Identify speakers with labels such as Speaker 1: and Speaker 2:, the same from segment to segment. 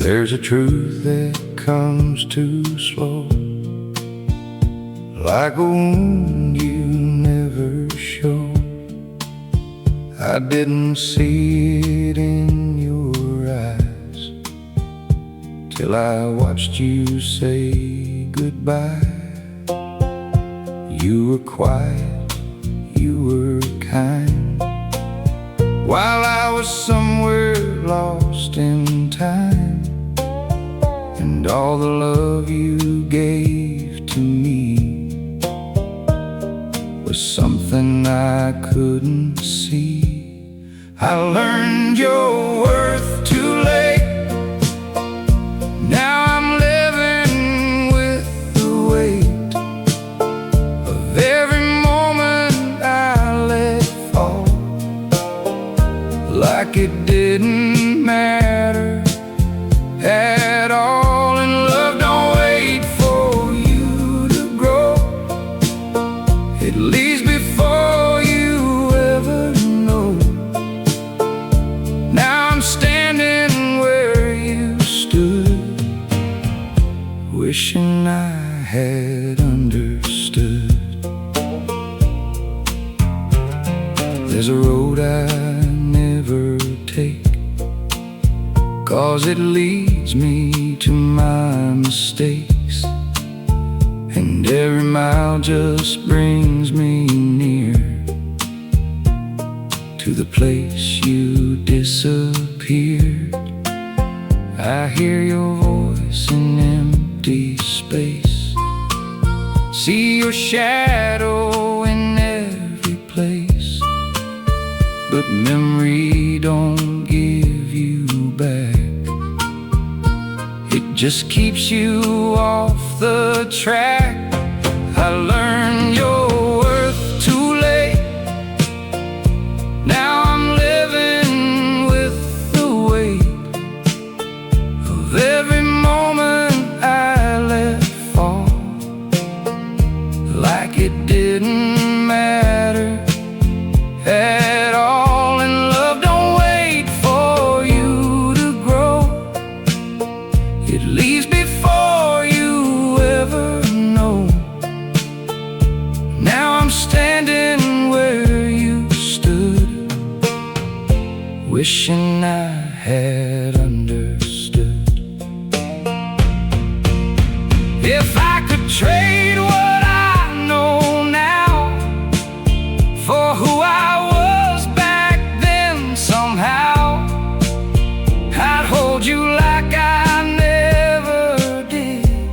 Speaker 1: There's a truth that comes too slow, like a wound you never show. I didn't see it in your eyes till I watched you say goodbye. You were quiet, you were kind, while I was somewhere lost in time. And all the love you gave to me was something I couldn't see. I learned your worth too late. Now I'm living with the weight of every moment I let fall, like it didn't matter at all. And love don't wait for you to grow. It leaves before you ever know. Now I'm standing where you stood, wishing I had understood. There's a road I never take, 'cause it leads me to my mistakes. And every mile just brings me near to the place you disappeared. I hear your voice in empty space, see your shadow in every place. But memory don't give you back, it just keeps you off the track. I learned your worth too late. Now I'm living with the weight of every moment I let fall, like it didn't matter at all. And love don't wait for you to grow. It leaves before you ever know. Now I'm standing where you stood, wishing I had understood. If I could trade what I know now for who I was back then, somehow I'd hold you like I never did,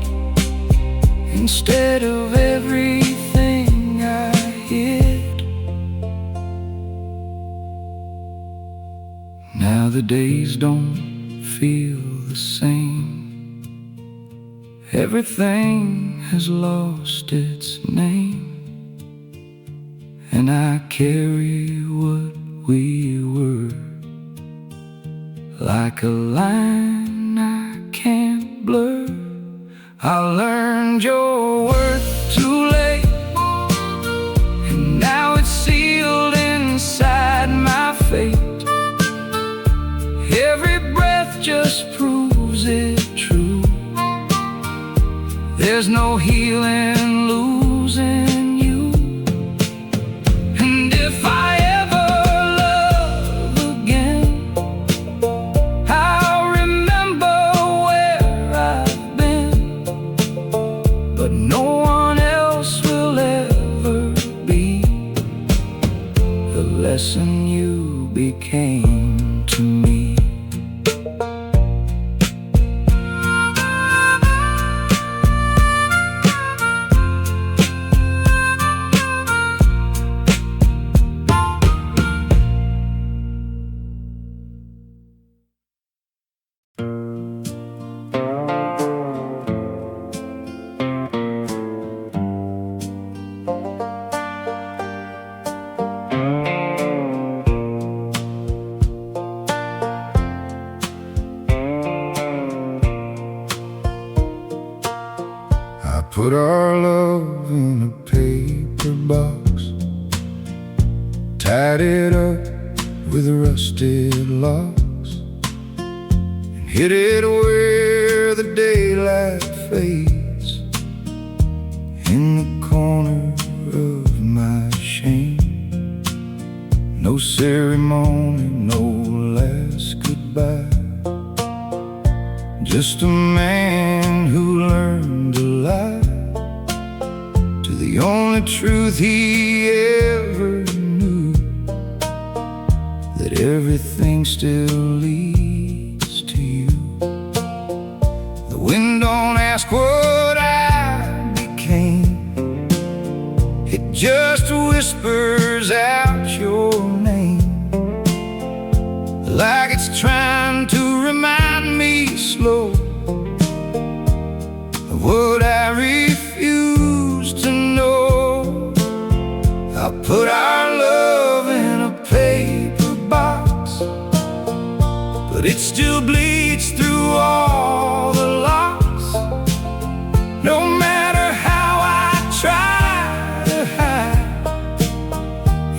Speaker 1: instead of everything I hid. Now the days don't feel the same. Everything has lost its name, and I carry what we were like a line I can't blur. I learned your worth too late, and now it's sealed inside my fate. Every breath just proves it true. There's no healing losing you. And if I ever love again, I'll remember where I've been, but no one else will ever be the lesson you became to me. Put our love in a paper box, tied it up with rusted locks, and hit it where the daylight fades, in the corner of my shame. No ceremony, no last goodbye, just a man who learned to lie to the only truth he ever knew, that everything still leads to you. The wind don't ask what I became, it just whispers out your name, like it's trying to remind me slow of what I refuse to know. I put our love in a paper box, but it still bleeds through all the locks. No matter how I try to hide,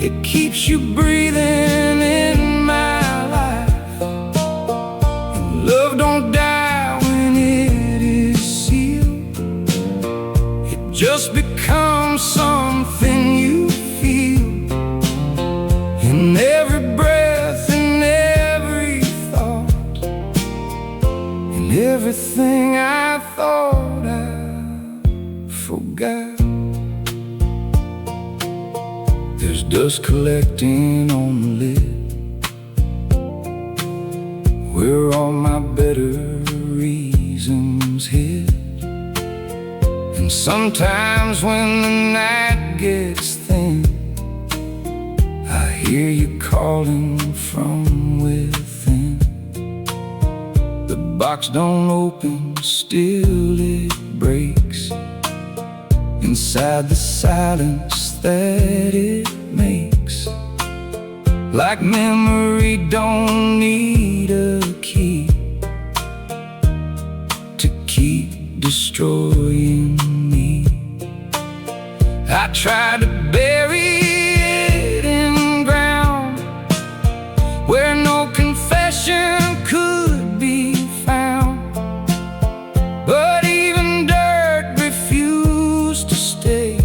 Speaker 1: it keeps you breathing in my life. And love don't die when it is sealed, it just becomes something you feel. In every breath, in every thought, in everything I thought I forgot. There's dust collecting on the lid, where all my better reasons hid. And sometimes when the night gets thin, I hear you calling from within. The box don't open, still it breaks inside the silence that it makes. Like memory don't need a key to keep destroying me. I tried to bury it in ground where no confession could be found, but even dirt refused to stay.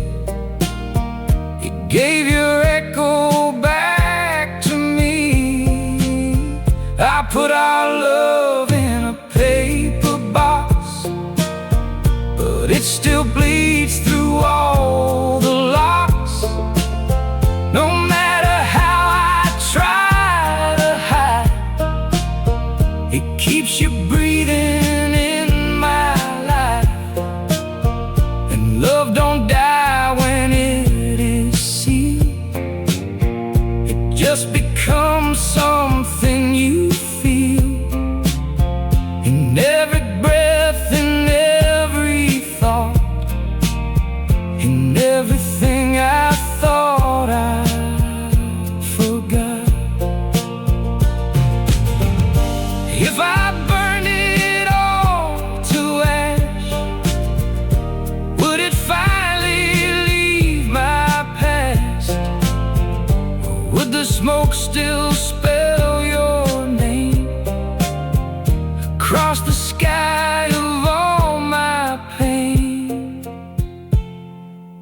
Speaker 1: It gave your echo back to me. I put our love in a paper box, but it still bleeds through all the locks. No matter how I try to hide, it keeps you breathing in my life. And love don't die when it is seen, it just becomes something you feel. In every breath, in every thought, in everything I thought I forgot. If I burned it all to ash, would it finally leave my past? Or would the smoke still spell your name across the sky of all my pain?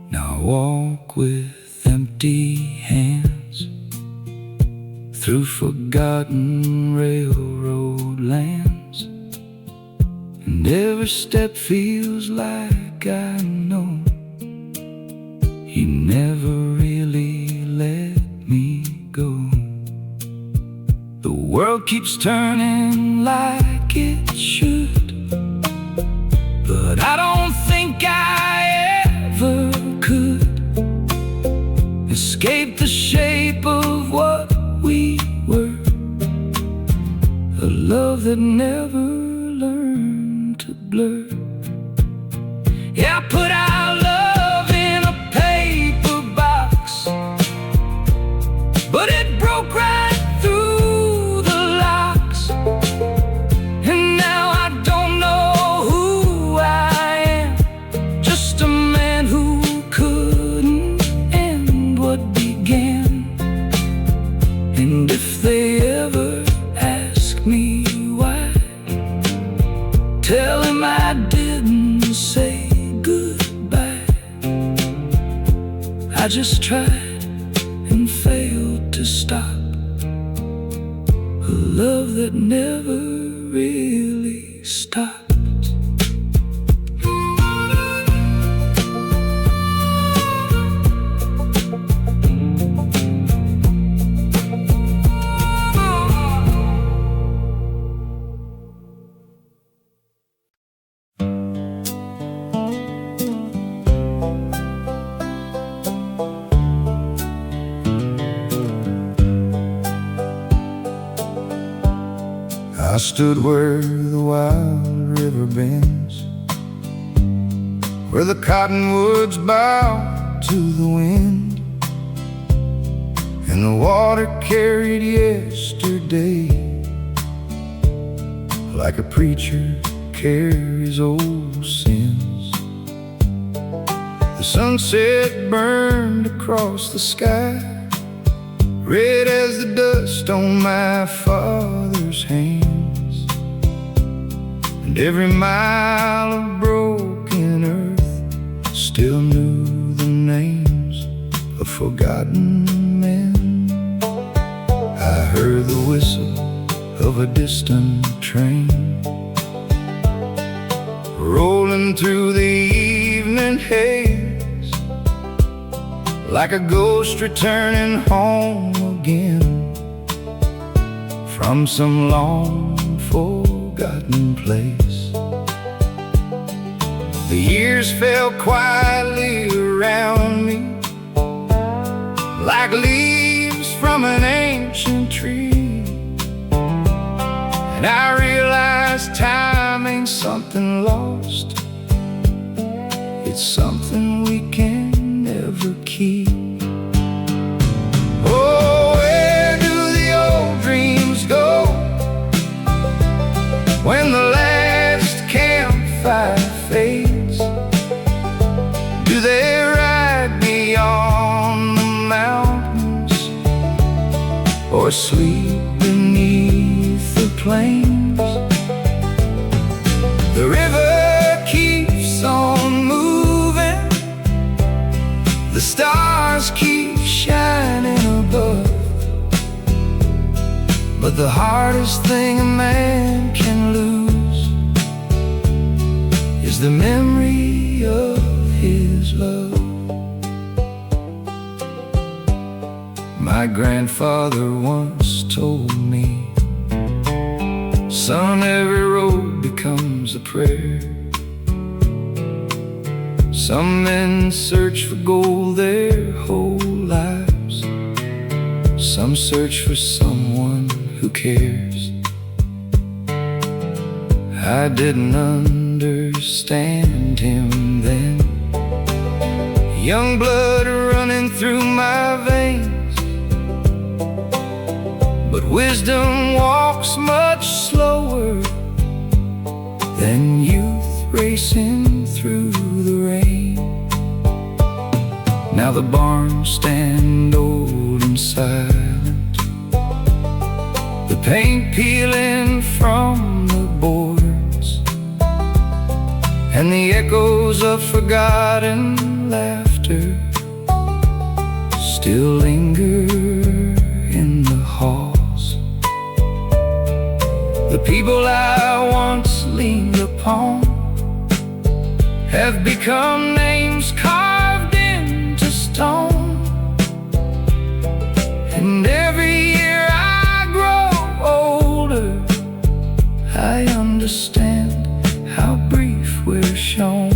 Speaker 1: Now I walk with empty hands through forgotten railroad lands, and every step feels like I know you never really let me go. The world keeps turning like it should, but I don't think I ever could escape the shape of what we were, a love that never learned to blur. Yeah, I put our love in a paper box, but it broke right through the locks. And now I don't know who I am, just a man who couldn't end what began. And if they ever ask me why, Tell him I didn't say goodbye. I just tried and failed to stop a love that never really stopped. I stood where the wild river bends, where the cottonwoods bow to the wind, and the water carried yesterday like a preacher carries old sins. The sunset burned across the sky, red as the dust on my father's hands. And every mile of broken earth still knew the names of forgotten men. I heard the whistle of a distant train rolling through the evening haze, like a ghost returning home again from some long forgotten place. The years fell quietly around me, like leaves from an ancient tree, and I realized time ain't something lost, it's something we can never keep. Oh, where do the old dreams go when the last campfire fades? Do they ride beyond the mountains or sleep beneath the plains? The river keeps on moving, the stars keep shining above, but the hardest thing a man can lose is the memory of his love. My grandfather once told me, son, every road becomes a prayer. Some men search for gold their whole lives, some search for someone who cares. I didn't understand him then, young blood running through my veins, but wisdom walks much slower than youth racing through the rain. Now the barns stand old and silent, the paint peeling from the boards, and the echoes of forgotten laughter still linger in the halls. The people I once leaned upon have become names carved into stone, and every year I grow older, I understand how brief we're shown.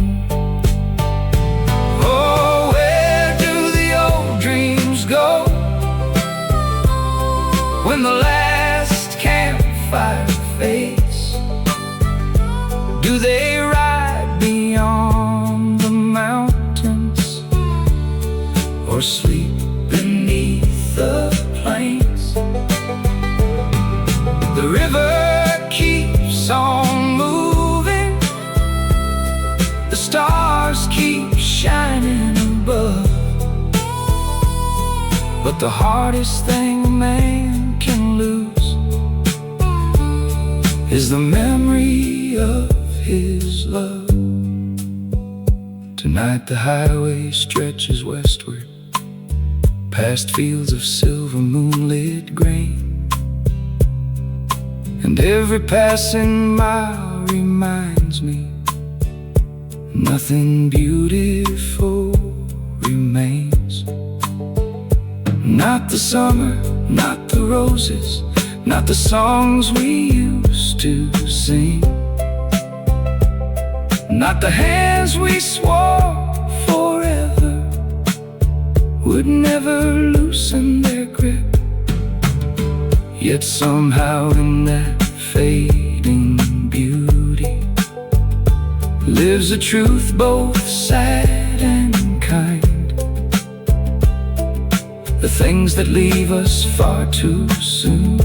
Speaker 1: Oh, where do the old dreams go when the last campfire fades? Do they ride beyond the mountains or sleep beneath the plains? The river keeps on moving, the stars keep shining above, but the hardest thing a man can lose is the memory of Tonight the highway stretches westward, past fields of silver moonlit grain, and every passing mile reminds me nothing beautiful remains. Not the summer, not the roses, not the songs we used to sing, not the hands we swore forever would never loosen their grip. Yet somehow in that fading beauty lives a truth both sad and kind. The things that leave us far too soon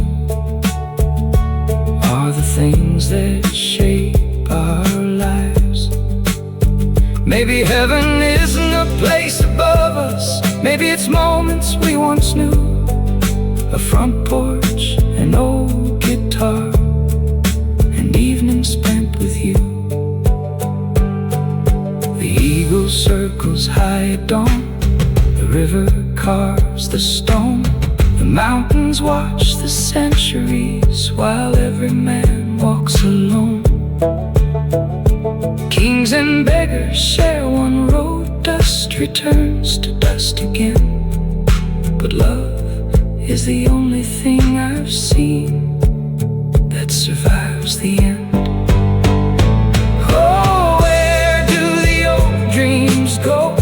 Speaker 1: are the things that shape our lives. Maybe heaven isn't a place above us, maybe it's moments we once knew, a front porch, an old guitar, an evening spent with you. The eagle circles high at dawn, the river carves the stone, the mountains watch the centuries while every man walks alone. Kings and beggars share one road, dust returns to dust again, but love is the only thing I've seen that survives the end. Oh, where do the old dreams go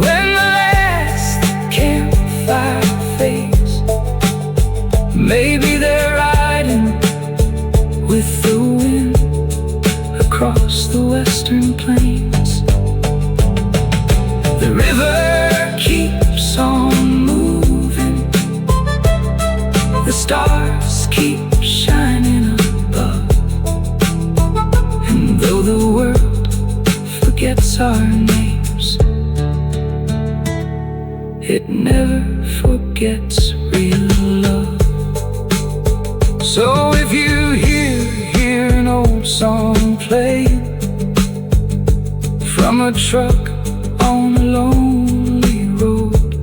Speaker 1: when the last campfire fades? Maybe they're riding with the wind across the western plains. The river keeps on moving, the stars keep shining above, and though the world forgets our names, it never forgets real love. So if you hear an old song playing from a truck on a lonely road,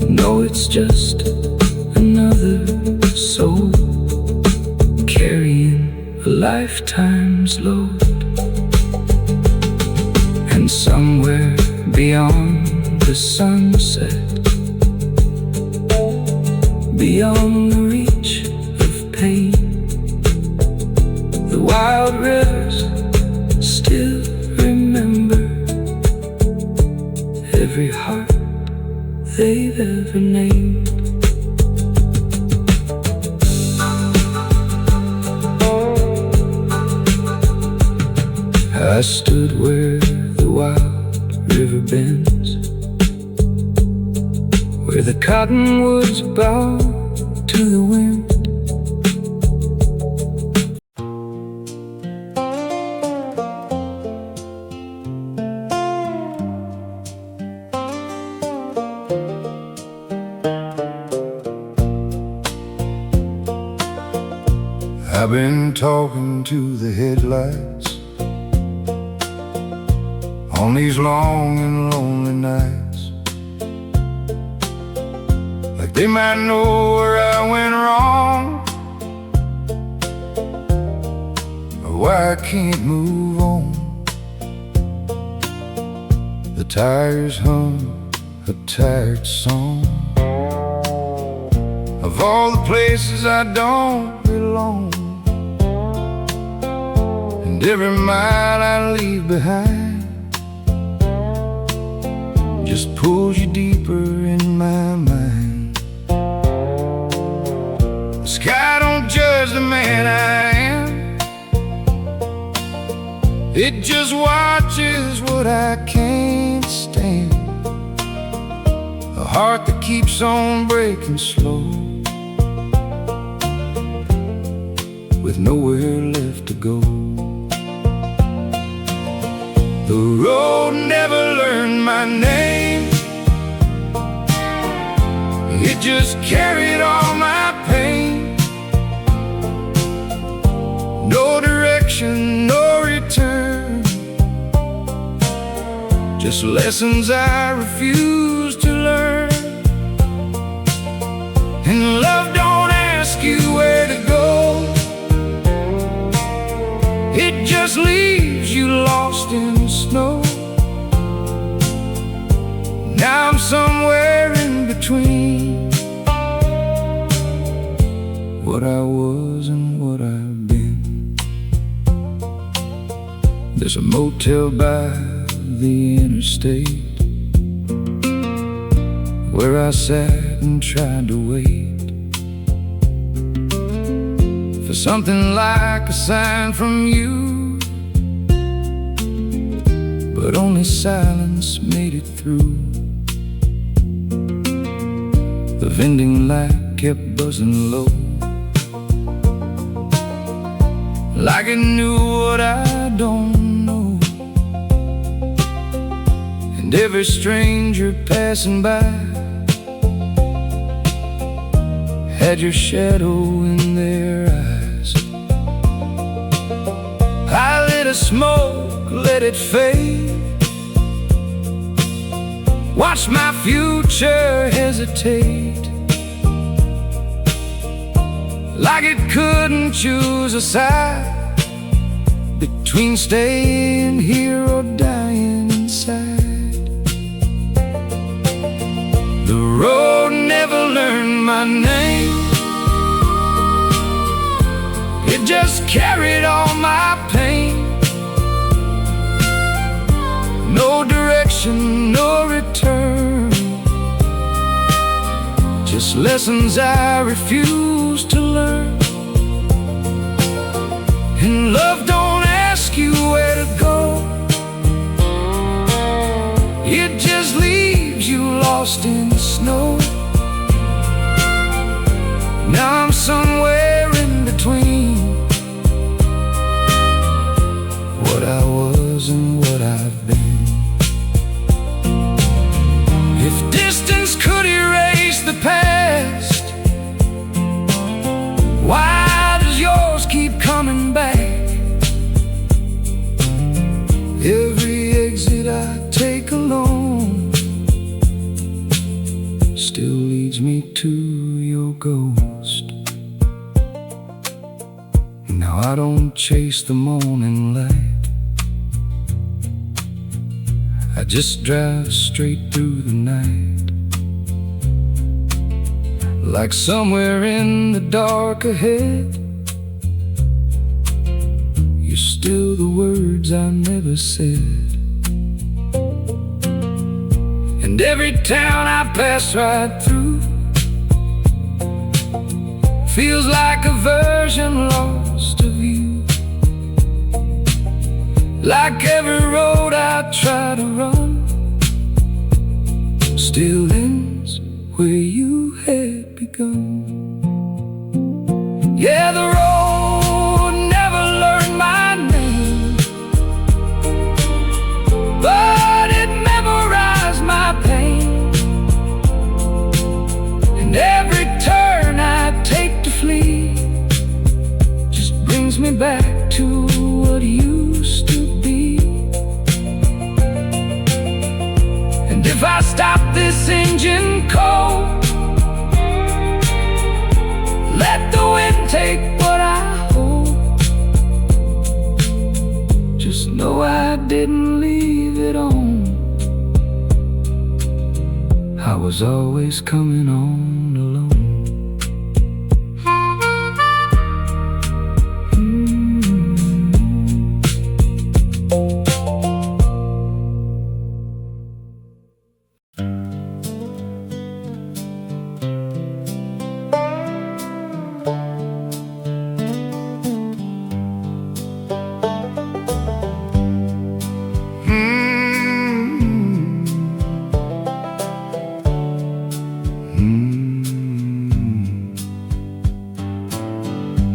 Speaker 1: know it's just another soul carrying a lifetime's load. And somewhere beyond the sunset, beyond the reach of pain, the wild rivers still remember every heart they've ever named. I stood where the wild river bends, where the cottonwoods bow to the wind. I've been talking to the headlights on these long and lonely nights, like they might know where I went wrong, or why I can't move on. The tires hum a tired song of all the places I don't belong, and every mile I leave behind just pulls you deeper in my mind. The sky don't judge the man I am, it just watches what I can't stand. A heart that keeps on breaking slow, with nowhere left to go. The road never learned my name, it just carried all my pain. No direction, no return, just lessons I refuse to learn. And love don't ask you where to go, it just leaves you lost in the snow. Now I'm somewhere in between what I was and what I've been. There's a motel by the interstate where I sat and tried to wait for something like a sign from you, but only silence made it through. The vending light kept buzzing low, like it knew what I don't know. And every stranger passing by had your shadow in their eyes. I lit a smoke, let it fade, watch my future hesitate, like it couldn't choose a side between staying here or dying inside. The road never learned my name, it just carried all my pain. No direction, no return, just lessons I refuse to learn. And love don't ask you where to go, it just leaves you lost in the snow. Now I'm somewhere in between what I was and what I've been. If distance could erase the past, why does yours keep coming back? Every exit I take alone still leads me to your ghost. Now I don't chase the morning light, I just drive straight through the night, like somewhere in the dark ahead you're still the words I never said. And every town I pass right through feels like a version lost of you, like every road I try to run still ends where you had begun. Yeah, the road never learned my name, but it memorized my pain. And every turn I take to flee just brings me back to what used to be. And if I stop this engine cold, let the wind take what I hold, just know I didn't leave it on, I was always coming on alone.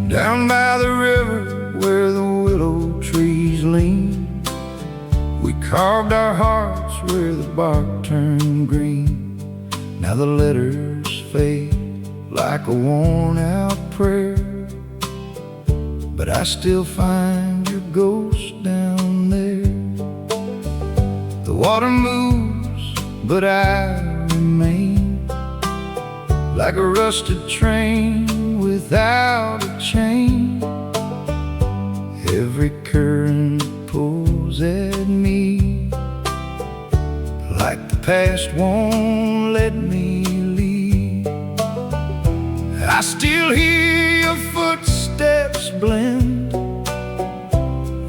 Speaker 1: Down by the river where the willow trees lean, we carved our hearts where the bark turned green. Now the letters fade like a worn-out prayer, but I still find your ghost down there. The The water moves, but I remain like a rusted train without a chain. Every current pulls at me like the past won't let me leave. I still hear your footsteps blend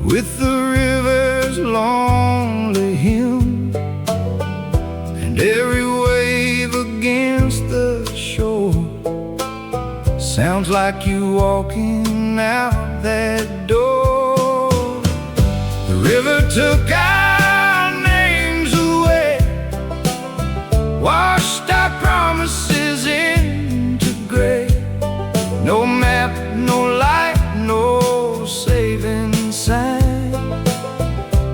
Speaker 1: with the river's lonely hymn, and every wave against the shore sounds like you walking out that door. The river took our names away, washed our promises into gray. No map, no light, no saving sign,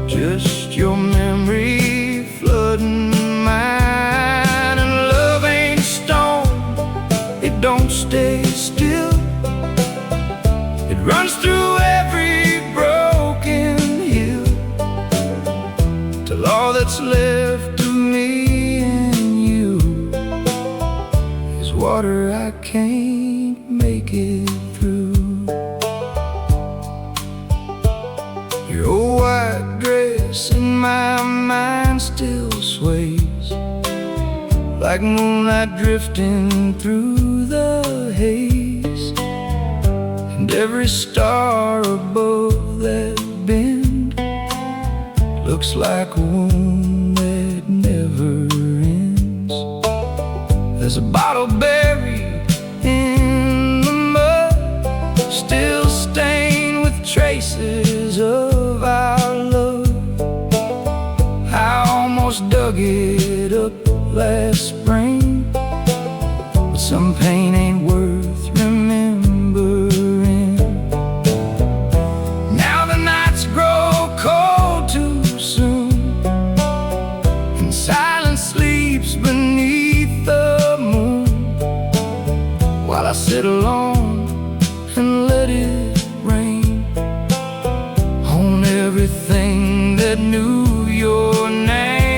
Speaker 1: just your memory flooding mine. And love ain't stone, it don't stay still. It runs through every broken hill, till all that's left of me and you is water I can't make it through. Your old white dress in my mind still sways like moonlight drifting through the haze, and every star above that bend looks like a wound that never ends. There's a bottle buried in the mud, still stained with traces of our love. I almost dug it up last spring, but some pain ain't worth remembering. Now the nights grow cold too soon, and silence sleeps beneath the moon, while I sit alone and let it rain on everything that knew your name.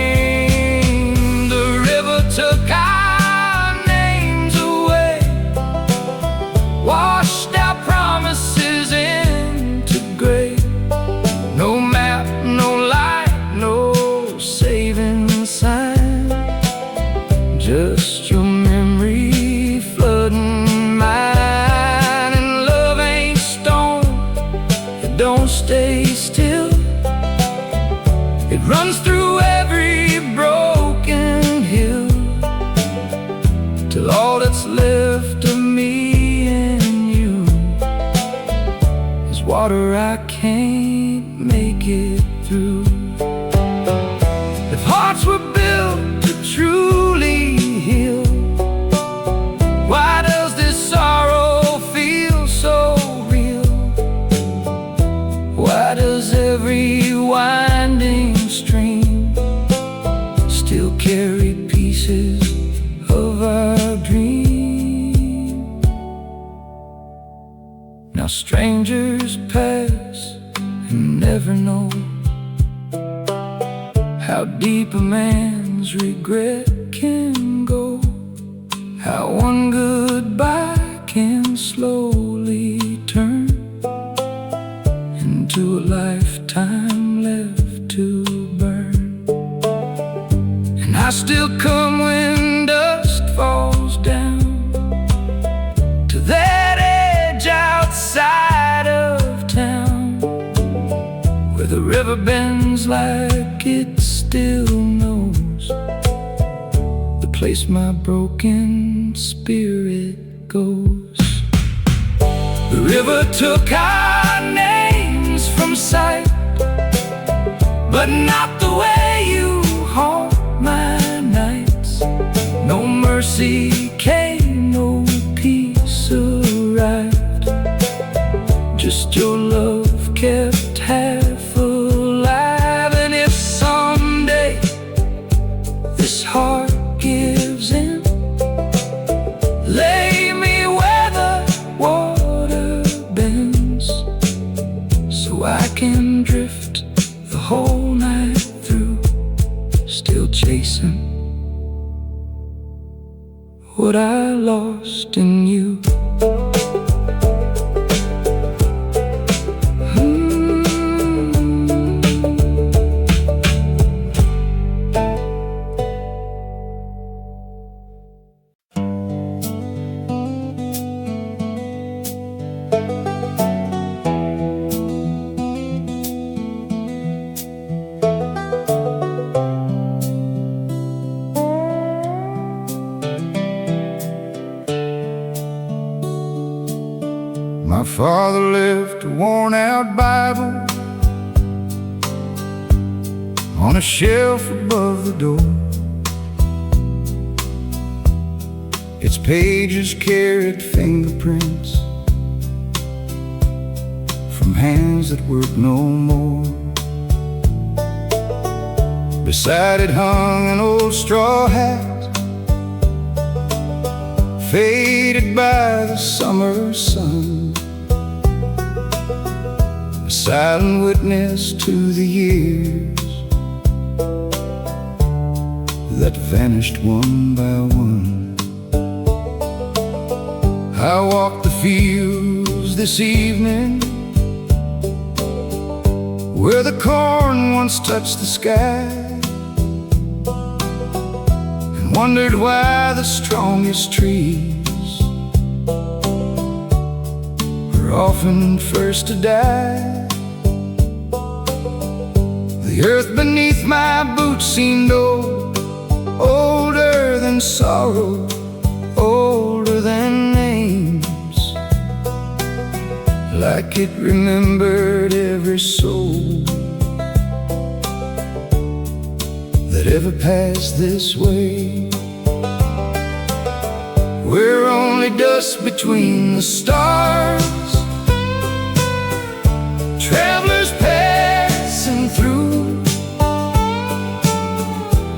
Speaker 1: The river took our names away, washed our promises into gray. No map, no light, no saving sign, just your memory flooding mine. And love ain't stone, it don't stay still. It runs through every broken hill, till all that's left of me and you is water I can't make it through. If hearts were built to truly heal, why does this sorrow feel so real? Why does every winding stream still carry pieces of our dream? Now strangers pass and never know how deep a man's regret can go, how one goodbye can slowly turn into a lifetime left to burn. And I still come when dusk falls down to that edge outside of town, where the river bends like it still knows the place my broken spirit goes. The river took our names from sight, but not the way you haunt my nights. No mercy came, no peace arrived, just your love kept half alive. And if someday this heart gives in, lay me where the water bends, so I can drift the whole night through what I lost in you.
Speaker 2: My father left a worn-out Bible on a shelf above the door. Its pages carried fingerprints from hands that work no more. Beside it hung an old straw hat, faded by the summer sun, a silent witness to the years that vanished one by one. I walked the fields this evening where the corn once touched the sky, and wondered why the strongest trees were often first to die. The earth beneath my boots seemed old, older than sorrow, older than names, like it remembered every soul that ever passed this way. We're only dust between the stars, travelers passing through,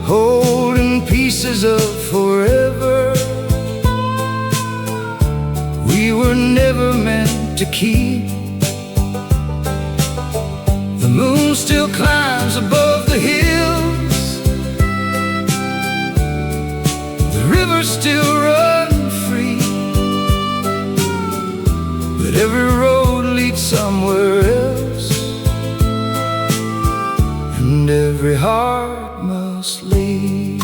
Speaker 2: holding pieces of forever we were never meant to keep. The moon still climbs above the hills, the rivers still run free, but every road leads somewhere else, and every heart must leave.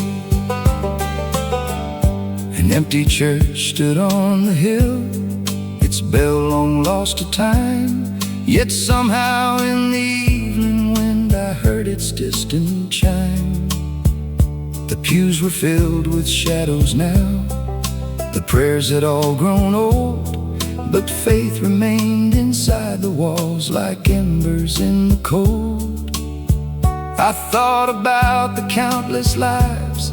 Speaker 2: An empty church stood on the hill, its bell long lost to time, yet somehow in the evening wind I heard its distant chime. The pews were filled with shadows now, the prayers had all grown old, but faith remained inside the walls like embers in the cold. I thought about the countless lives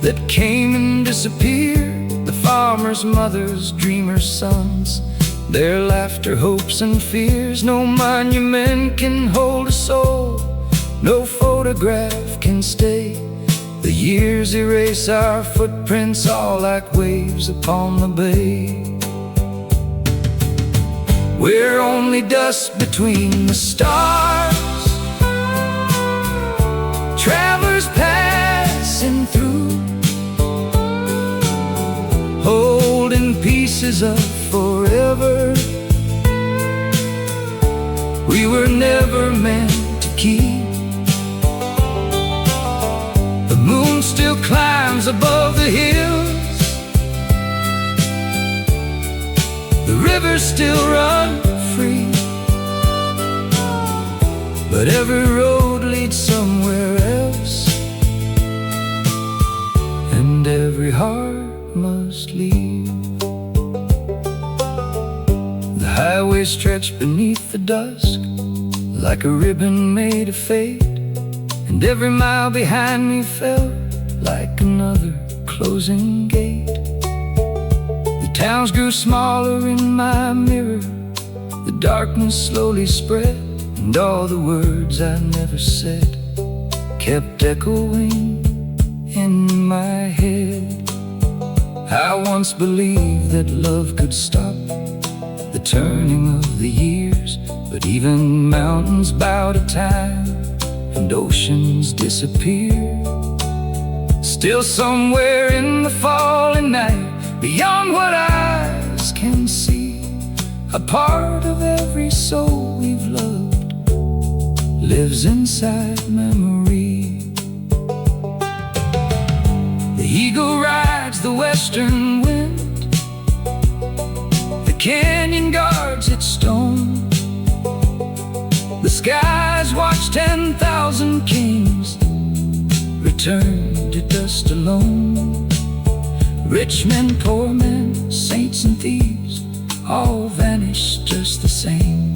Speaker 2: that came and disappeared, the farmers' mothers, dreamers' sons, their laughter, hopes and fears. No monument can hold a soul, no photograph can stay. The years erase our footprints, all like waves upon the bay. We're only dust between the stars, travelers passing through, holding pieces of forever we were never meant to keep. The moon still climbs above the hills, the rivers still run free, but every road leads somewhere else, and every heart must leave. The highway stretched beneath the dusk like a ribbon made of fate, and every mile behind me felt like another closing gate. The towns grew smaller in my mirror, the darkness slowly spread, and all the words I never said kept echoing in my head. I once believed that love could stop the turning of the years, but even mountains bow to time and oceans disappear. Still somewhere in the falling night,
Speaker 1: beyond what eyes can see. A part of every soul we've loved lives inside memory. The eagle rides the western wind, the canyon guards its stone, the skies watch 10,000 kings return to dust alone. Rich men, poor men, saints and thieves, all vanish just the same.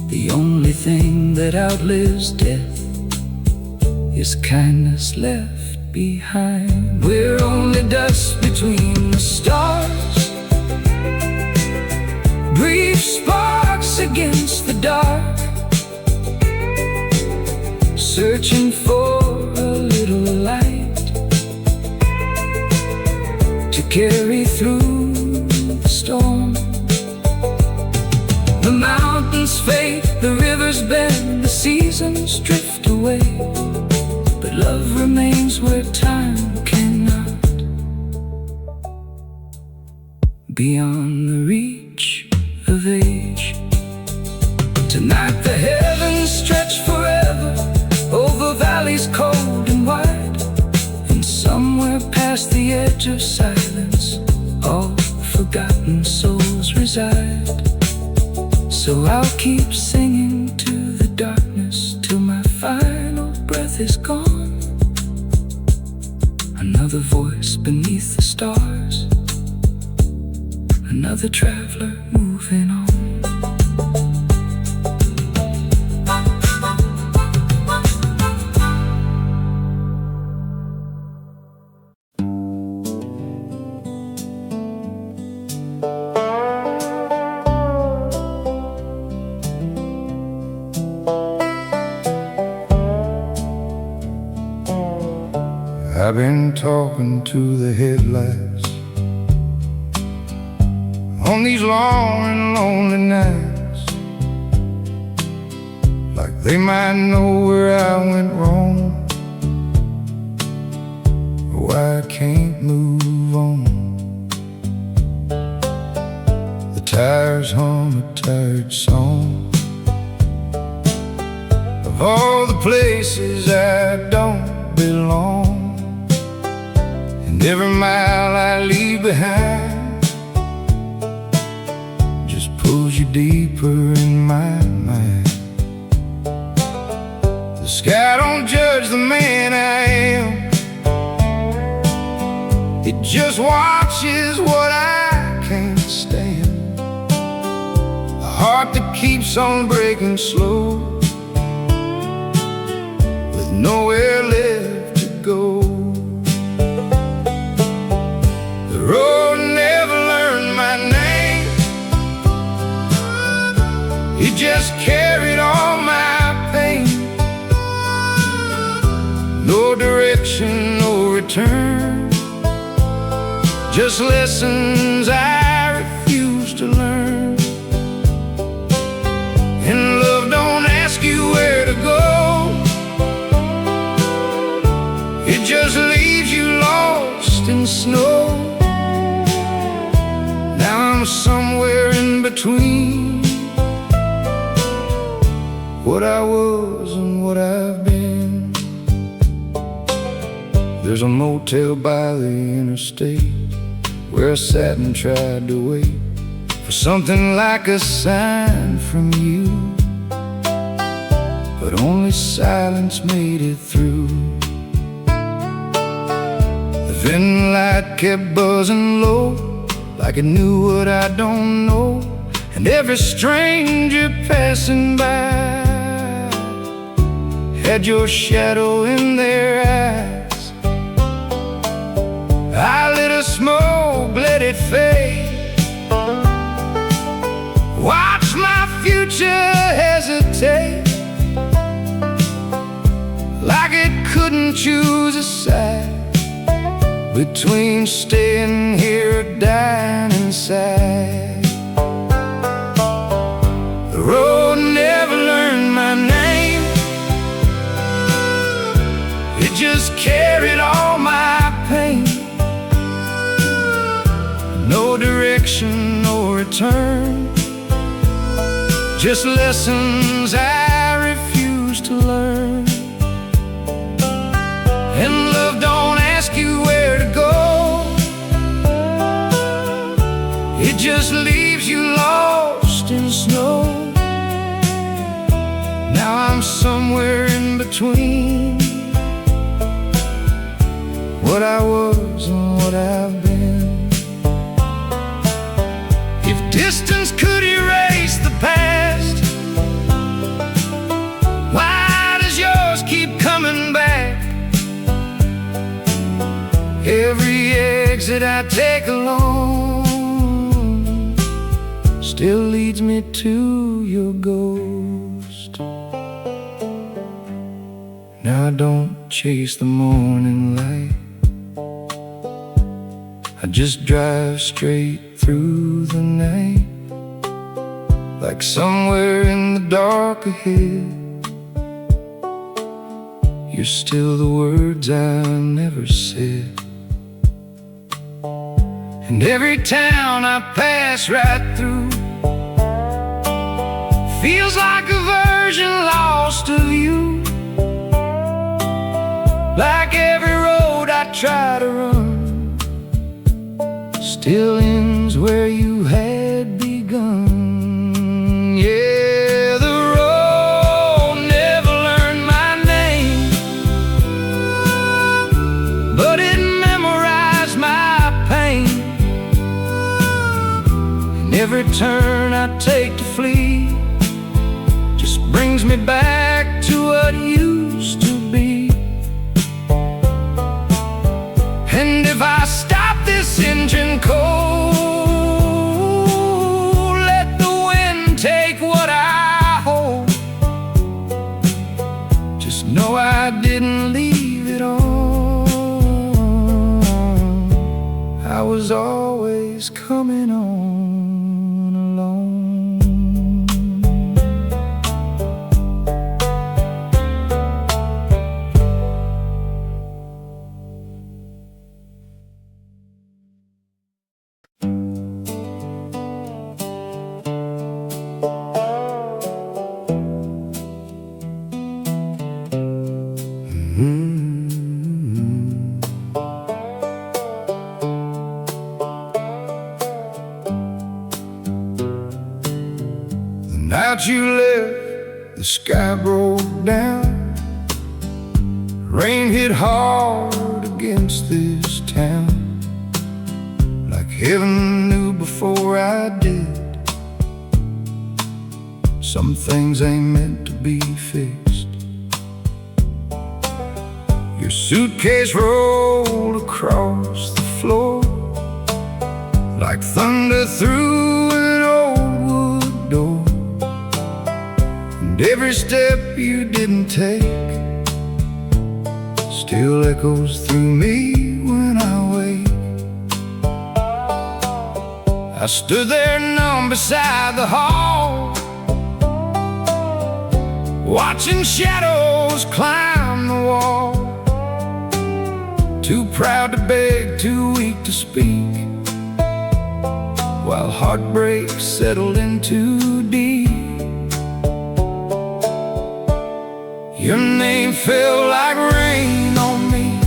Speaker 1: The only thing that outlives death is kindness left behind. We're only dust between the stars, brief sparks against the dark, searching for a little light to carry through the storm. The mountains fade, the rivers bend, the seasons drift away, but love remains where time cannot. Beyond the reach of age, tonight the heavens stretch forever over valleys cold and wide, and somewhere past the edge of silence all forgotten souls reside. So I'll keep singing to the darkness till my final breath is gone. Another voice beneath the stars, another traveler moving on.
Speaker 2: I've been talking to the headlights on these long and lonely nights, like they might know where I went wrong, or why I can't move on. The tires hum a tired song of all the places I don't belong. And every mile I leave behind just pulls you deeper in my mind. The sky don't judge the man I am, it just watches what I can't stand. A heart that keeps on breaking slow, with nowhere left to go. The road never learned my name, it just carried all my pain. No direction, no return, just lessons I refuse to learn. And love don't ask you where to go, it just leaves you lost in snow. Now I'm somewhere in between what I was and what I've been. There's a motel by the interstate where I sat and tried to wait for something like a sign from you, but only silence made it through. The vending light kept buzzing low, like it knew what I don't know. And every stranger passing by had your shadow in their eyes. I lit a smoke, let it fade, watch my future hesitate, like it couldn't choose a side between staying here or dying inside. The road never learned my name, it just carried all my pain. direction or return, just lessons I refuse to learn. And love don't ask you where to go, it just leaves you lost in snow. Now I'm somewhere in between what I was and what I've been. If distance could erase the past, why does yours keep coming back? Every exit I take alone still leads me to your ghost. Now I don't chase the morning light, I just drive straight through the night, like somewhere in the dark ahead you're still the words I never said. And every town I pass right through feels like a version lost of you. Like every road I try to run still ends where you had begun. Yeah, the road never learned my name, but it memorized my pain. And every turn I take to flee just brings me back to what used to be. And if I stop this engine cold, let the wind take what I hold, just know I didn't leave it on. I was always coming on alone. The night you left, the sky broke down. Rain hit hard against this town, like heaven knew before I did. Some things ain't meant to be fixed. Your suitcase rolled across the floor like thunder through an old wood door. And every step you didn't take still echoes through me when I wake. I stood there numb beside the hall, watching shadows climb the wall. Too proud to beg, too weak to speak, while heartbreak settled in too deep. Your name fell like rain on me,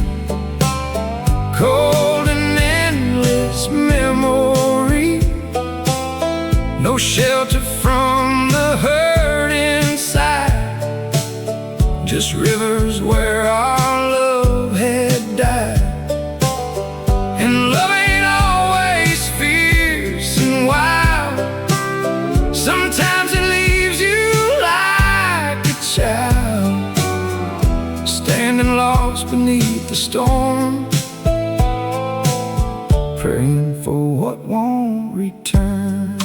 Speaker 2: cold and endless memory. No shelter from the hurt inside, just rivers where our love had died. And love ain't always fierce and wild, sometimes it leaves you like a child, standing lost beneath the storm, praying for what won't return.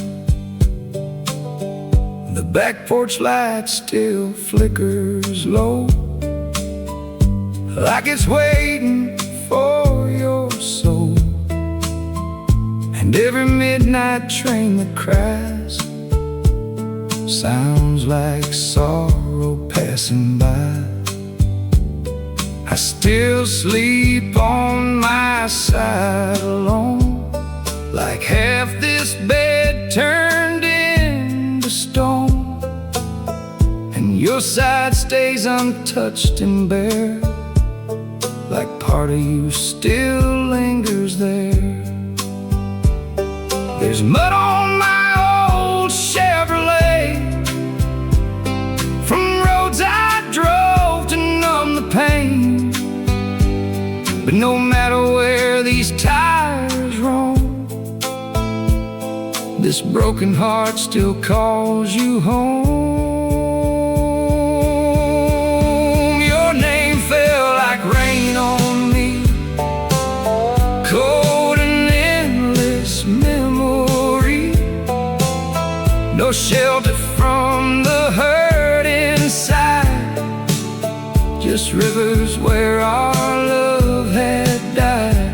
Speaker 2: The back porch light still flickers low, like it's waiting for your soul. And every midnight train that cries sounds like sorrow passing by. I still sleep on my side alone, like half this bed turned into stone, and your side stays untouched and bare, like part of you still lingers there. There's mud on my old Chevrolet from roads I drove to numb the pain, but no matter where these tires roam, this broken heart still calls you home. Your name fell like rain on me, cold and endless memory. No shelter from the hurt inside, just rivers where our love had died.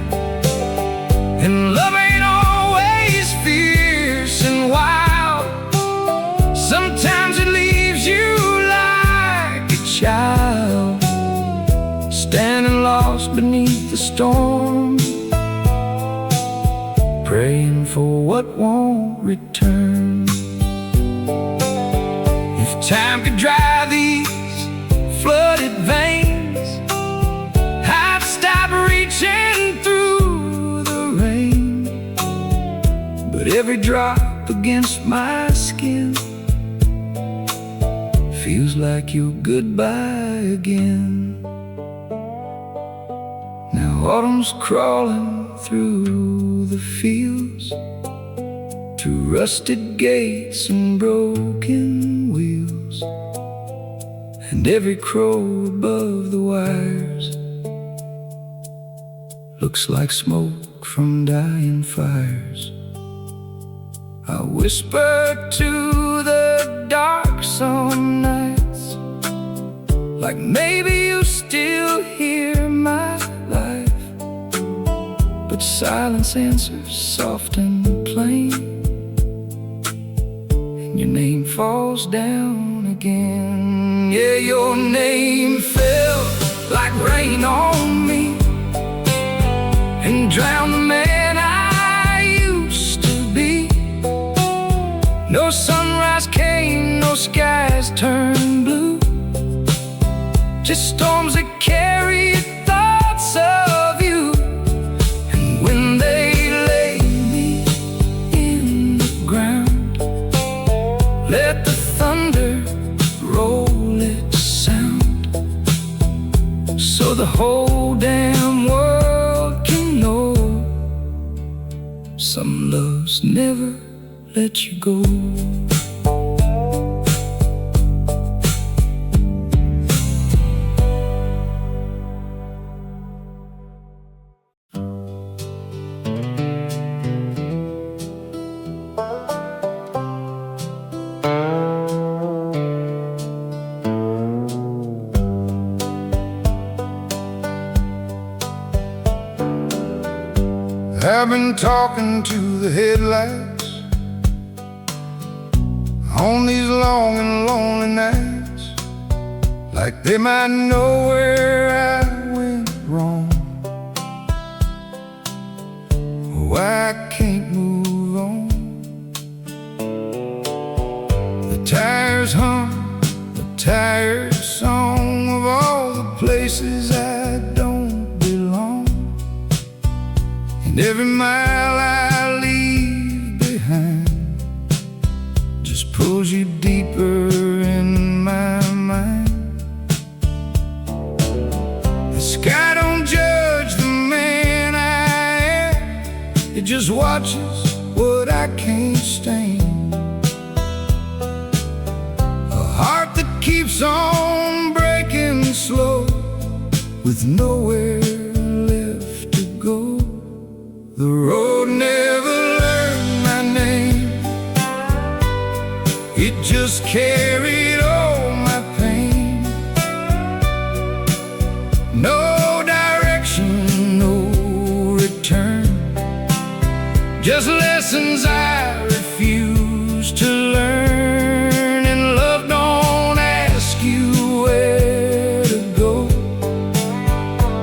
Speaker 2: And love ain't always fierce and wild, sometimes it leaves you like a child, standing lost beneath the storm, praying for what won't return. If time could dry these flooded veins, I'd stop reaching through the rain, but every drop against my skin feels like your goodbye again. Now autumn's crawling through the fields, to rusted gates and broken wheels, and every crow above the wires looks like smoke from dying fires. I whisper to the dark some nights, like maybe you still hear my life, but silence answers soft and plain, and your name falls down again. Yeah, your name fell like rain on me, and drowned the man I used to be. No sunrise came, no skies turned blue, just storms that carried thoughts of you. And when they lay me in the ground, let the thunder roll its sound, so the whole damn world can know some loves never let you go.
Speaker 3: I've been talking to the headlights on these long and lonely nights, like they might know where I went wrong, why I can't move on. The tires hum, the tired song of all the places I don't belong, and every mile I leave behind just pulls you deeper in my mind. The sky don't judge the man I am, it just watches what I can't stand. A heart that keeps on breaking slow, with nowhere left to go. The road never learned my name, it just carried all my pain. No direction, no return, just lessons I refuse to learn. And love don't ask you where to go,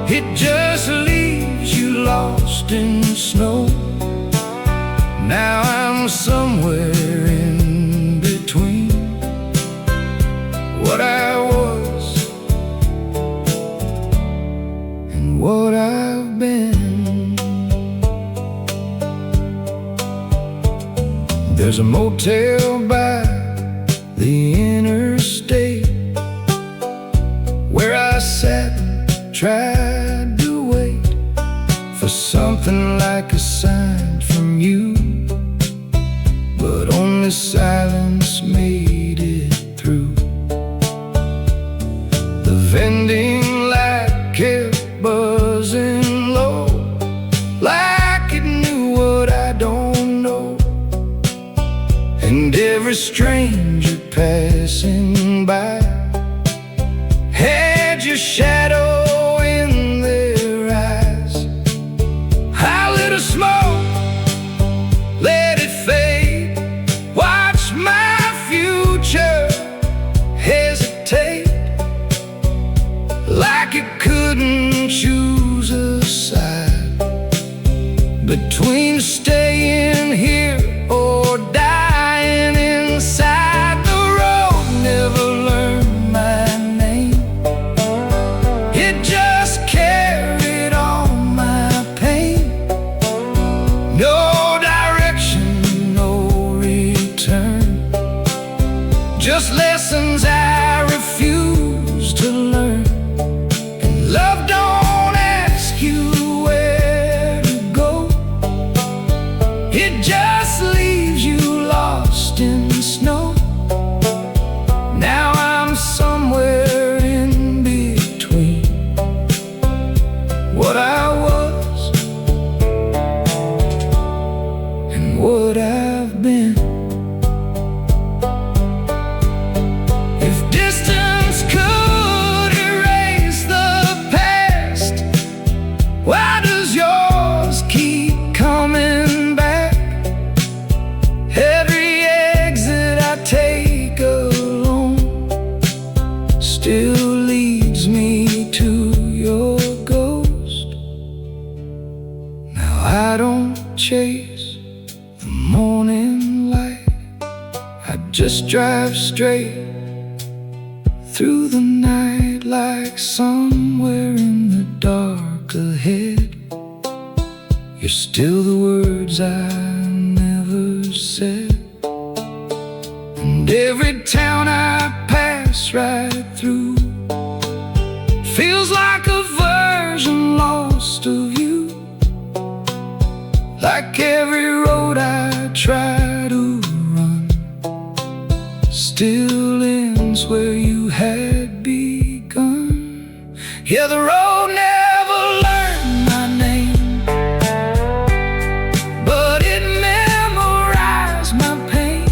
Speaker 3: it just leaves you lost in snow, There's a motel by the interstate where I sat and tried to wait for something like a sign from you, but only silence made it through. The vending light kept buzzing low, like it knew what I don't know. And every stranger passing by had your shadow in their eyes. I lit a smoke, let it fade, watch my future hesitate, like it couldn't choose a side between staying here or dying inside. The road never learned my name, it just carried on my pain. No direction, no return, just lessons I refuse to learn. And love don't ask you where to go, it just leaves you lost in snow. Now I'm somewhere in between what I was and what I've been. If distance could erase the past, why does yours keep coming back? Every exit I take alone still leads me to your ghost. Now I don't chase the morning light, I just drive straight through the night, like somewhere in the dark ahead you're still the words I never said. And every town I pass right through feels like a version lost of you, like every road I try to run still ends where you had begun. Yeah, the road never learned my name, but it memorized my pain.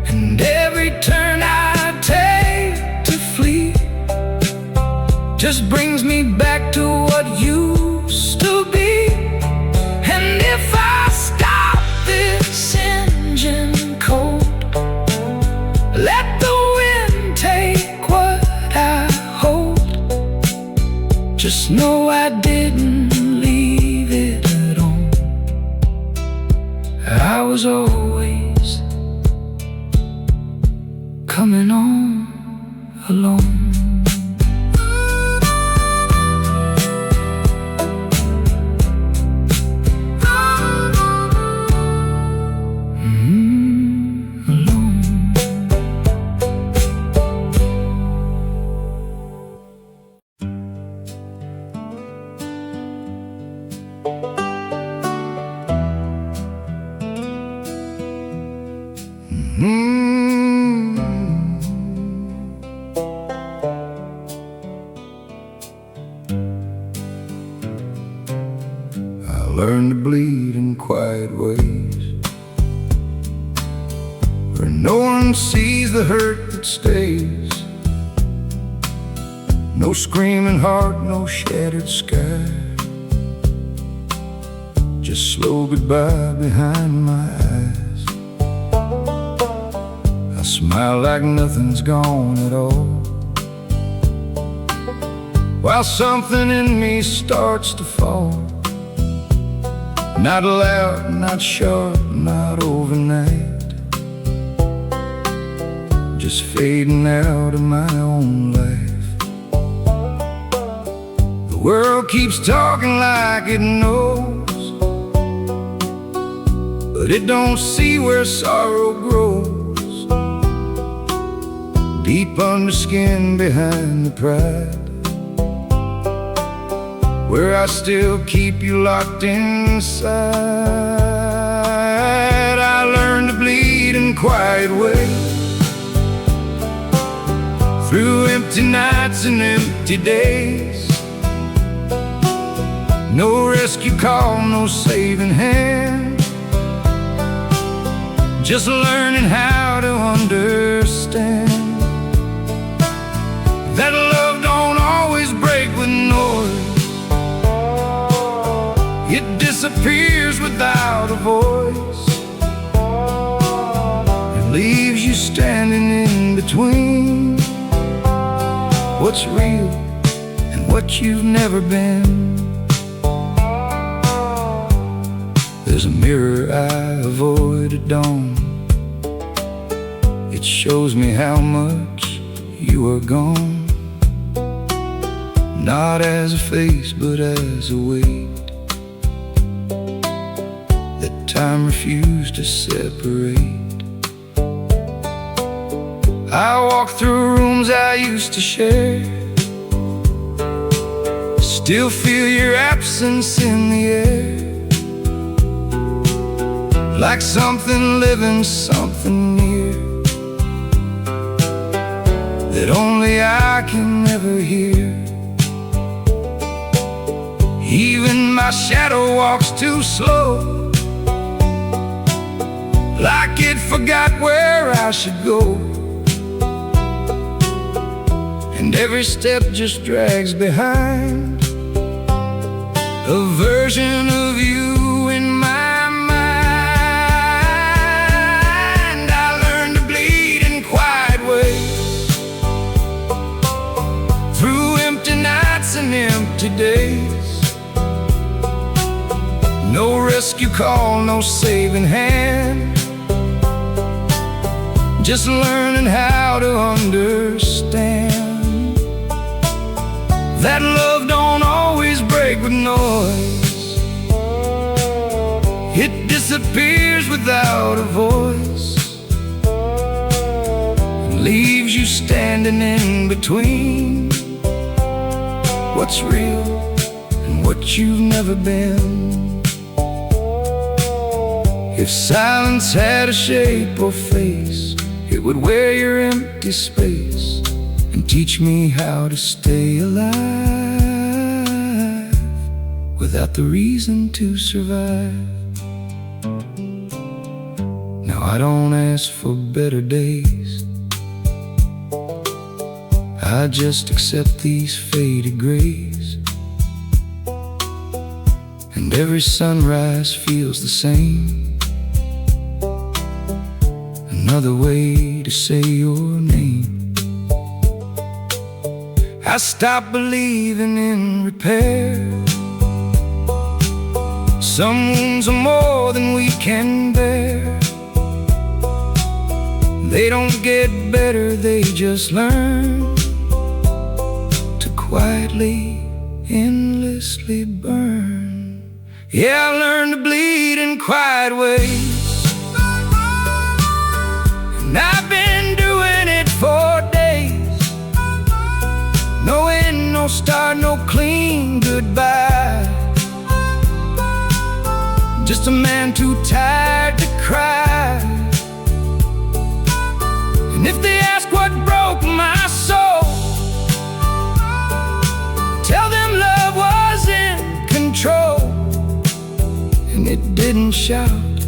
Speaker 3: And every turn I take to flee just brings me back to what used to be. And if I stop this engine cold, let the wind take what I hold, just know I didn't leave it at home. I was always coming on alone. I learned to bleed in quiet ways, where no one sees the hurt that stays. No screaming heart, no shattered sky, just slow goodbye behind my eyes. I smile like nothing's gone at all, while something in me starts to fall. Not loud, not sharp, not overnight, just fading out of my own life. The world keeps talking like it knows, but it don't see where sorrow grows, deep under skin behind the pride, where I still keep you locked inside. I learned to bleed in quiet ways, through empty nights and empty days. No rescue call, no saving hand, just learning how to understand that love don't always break with noise. It disappears without a voice, and leaves you standing in between what's real and what you've never been. There's a mirror I avoid at dawn. It shows me how much you are gone, not as a face but as a weight that time refused to separate. I walk through rooms I used to share, still feel your absence in the air, like something living, something near, that only I can never hear. Even my shadow walks too slow, like it forgot where I should go, and every step just drags behind a version of you in my mind. I learned to bleed in quiet ways, through empty nights and empty days. No rescue call, no saving hand, just learning how to understand that love don't always break with noise. It disappears without a voice, and leaves you standing in between what's real and what you've never been. If silence had a shape or face, it would wear your empty space and teach me how to stay alive without the reason to survive. Now I don't ask for better days, I just accept these faded grays, and every sunrise feels the same, another way to say your name. I stopped believing in repair. Some wounds are more than we can bear. They don't get better, they just learn to quietly, endlessly burn. Yeah, I learned to bleed in quiet ways, and I've been doing it for days. No end, no start, no clean goodbye. Just a man too tired to cry. And if they ask what broke my soul, tell them love was in control. And it didn't shout,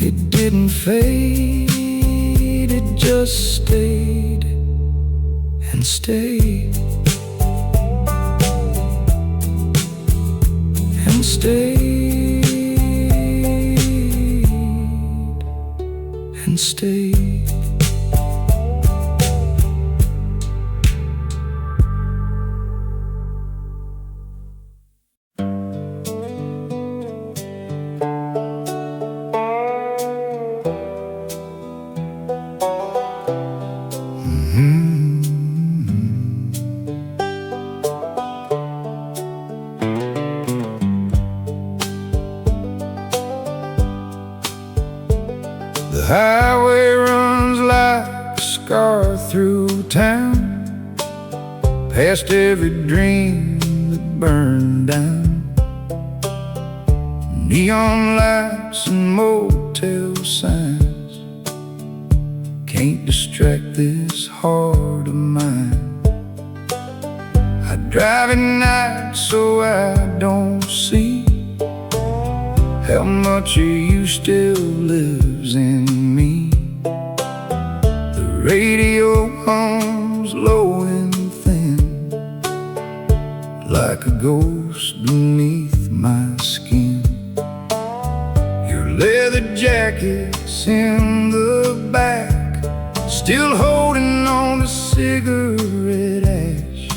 Speaker 3: it didn't fade, it just stayed and stayed and stayed and stayed.
Speaker 2: town, past every dream that burned down. Neon lights and motel signs can't distract this heart of mine. I drive at night so I don't see how much of you still lives in me. The radio hums low and thin, like a ghost beneath my skin. Your leather jacket's in the back, still holding on to cigarette ash.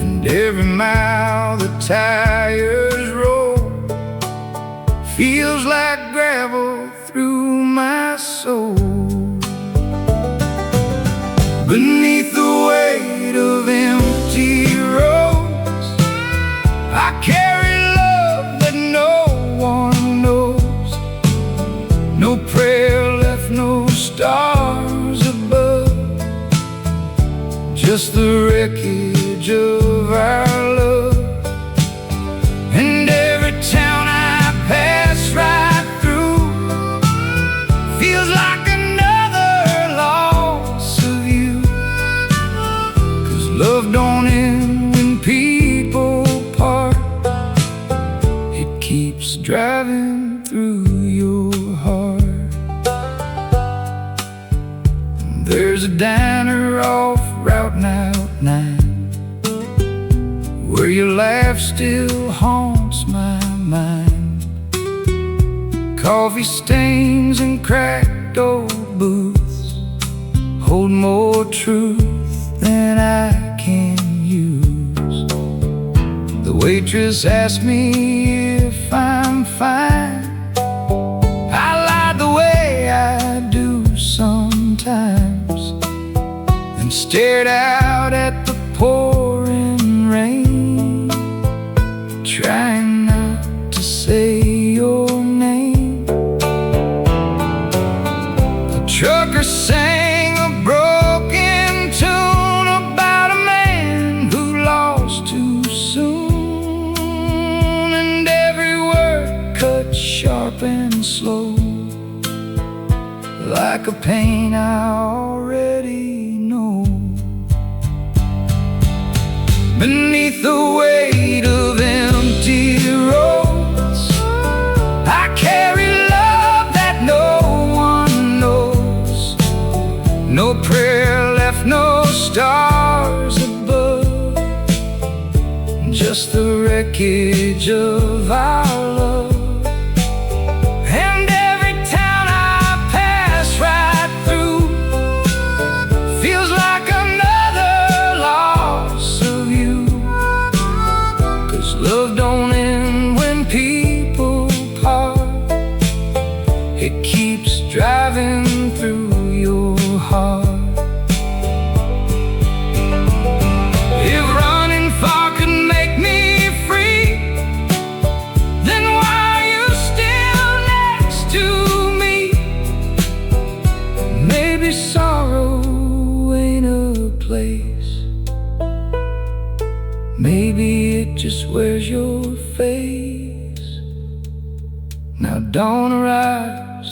Speaker 2: And every mile the tires roll feels like gravel through my soul. Beneath the weight of empty roads, I carry love that no one knows. No prayer left, no stars above, just the wreckage of our love. And every town I pass right through feels like another loss of you. 'Cause love don't end when people part, it keeps driving through your heart. There's a diner off Route 9, where your laugh still haunts my mind. Coffee stains and cracked old booths hold more truth than I can use. The waitress asked me if I'm fine. I lied the way I do sometimes, and stared out at the pouring rain, trying not to say your name. The trucker sang a broken tune about a man who lost too soon, and every word cut sharp and slow, like a pain I already know. Beneath the weight of empty roads, I carry love that no one knows. No prayer left, no stars above, just the wreckage of our love. And every town I pass right through feels like another loss of you. 'Cause love don't end when people part, it keeps driving through your heart. If running far could make me free, then why are you still next to me? Maybe sorrow ain't a place, maybe it just wears your face. Now dawn arrives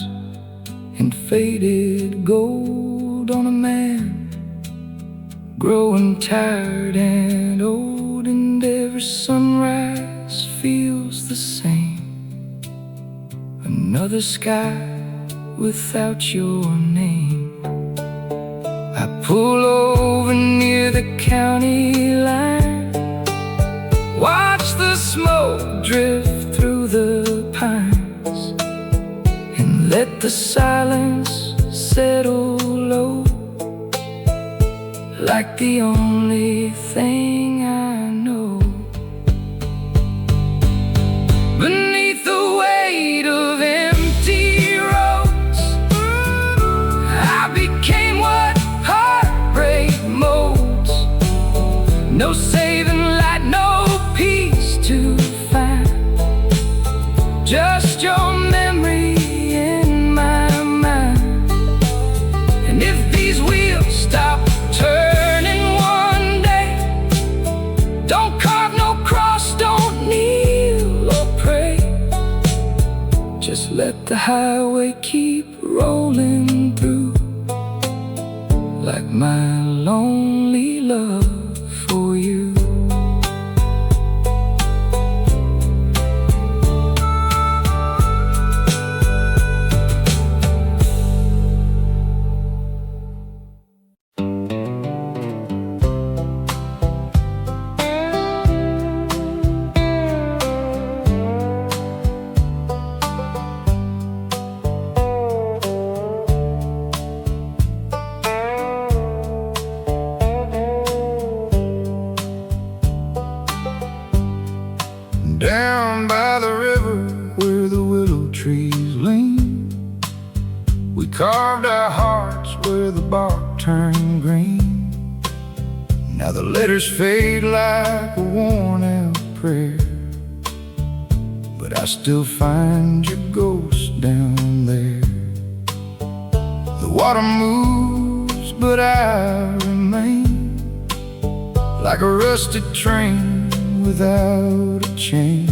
Speaker 2: in faded gold on a man growing tired and old, and every sunrise feels the same. Another sky without your name. I pull over near the county line, watch the smoke drift through the pines, and let the silence settle low, like the only thing I know. Beneath the weight of empty roads, I became what heartbreak molds. No saving light, no peace to find, just your memory in my mind. And if these wheels
Speaker 1: my lonely love for you.
Speaker 3: Down by the river where the willow trees lean, we carved our hearts where the bark turned green. Now the letters fade like a worn-out prayer, but I still find your ghost down there. The water moves, but I remain like a rusted train without a chain.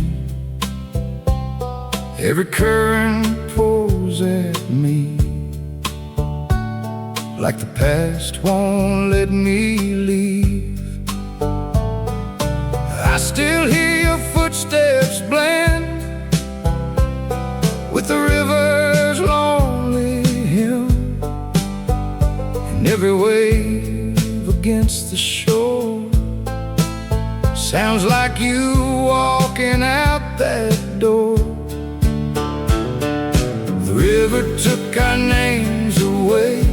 Speaker 3: Every current pulls at me like the past won't let me leave. I still hear your footsteps blend with the river's lonely hymn, and every wave against the shore sounds like you walking out that door. The river took our names away,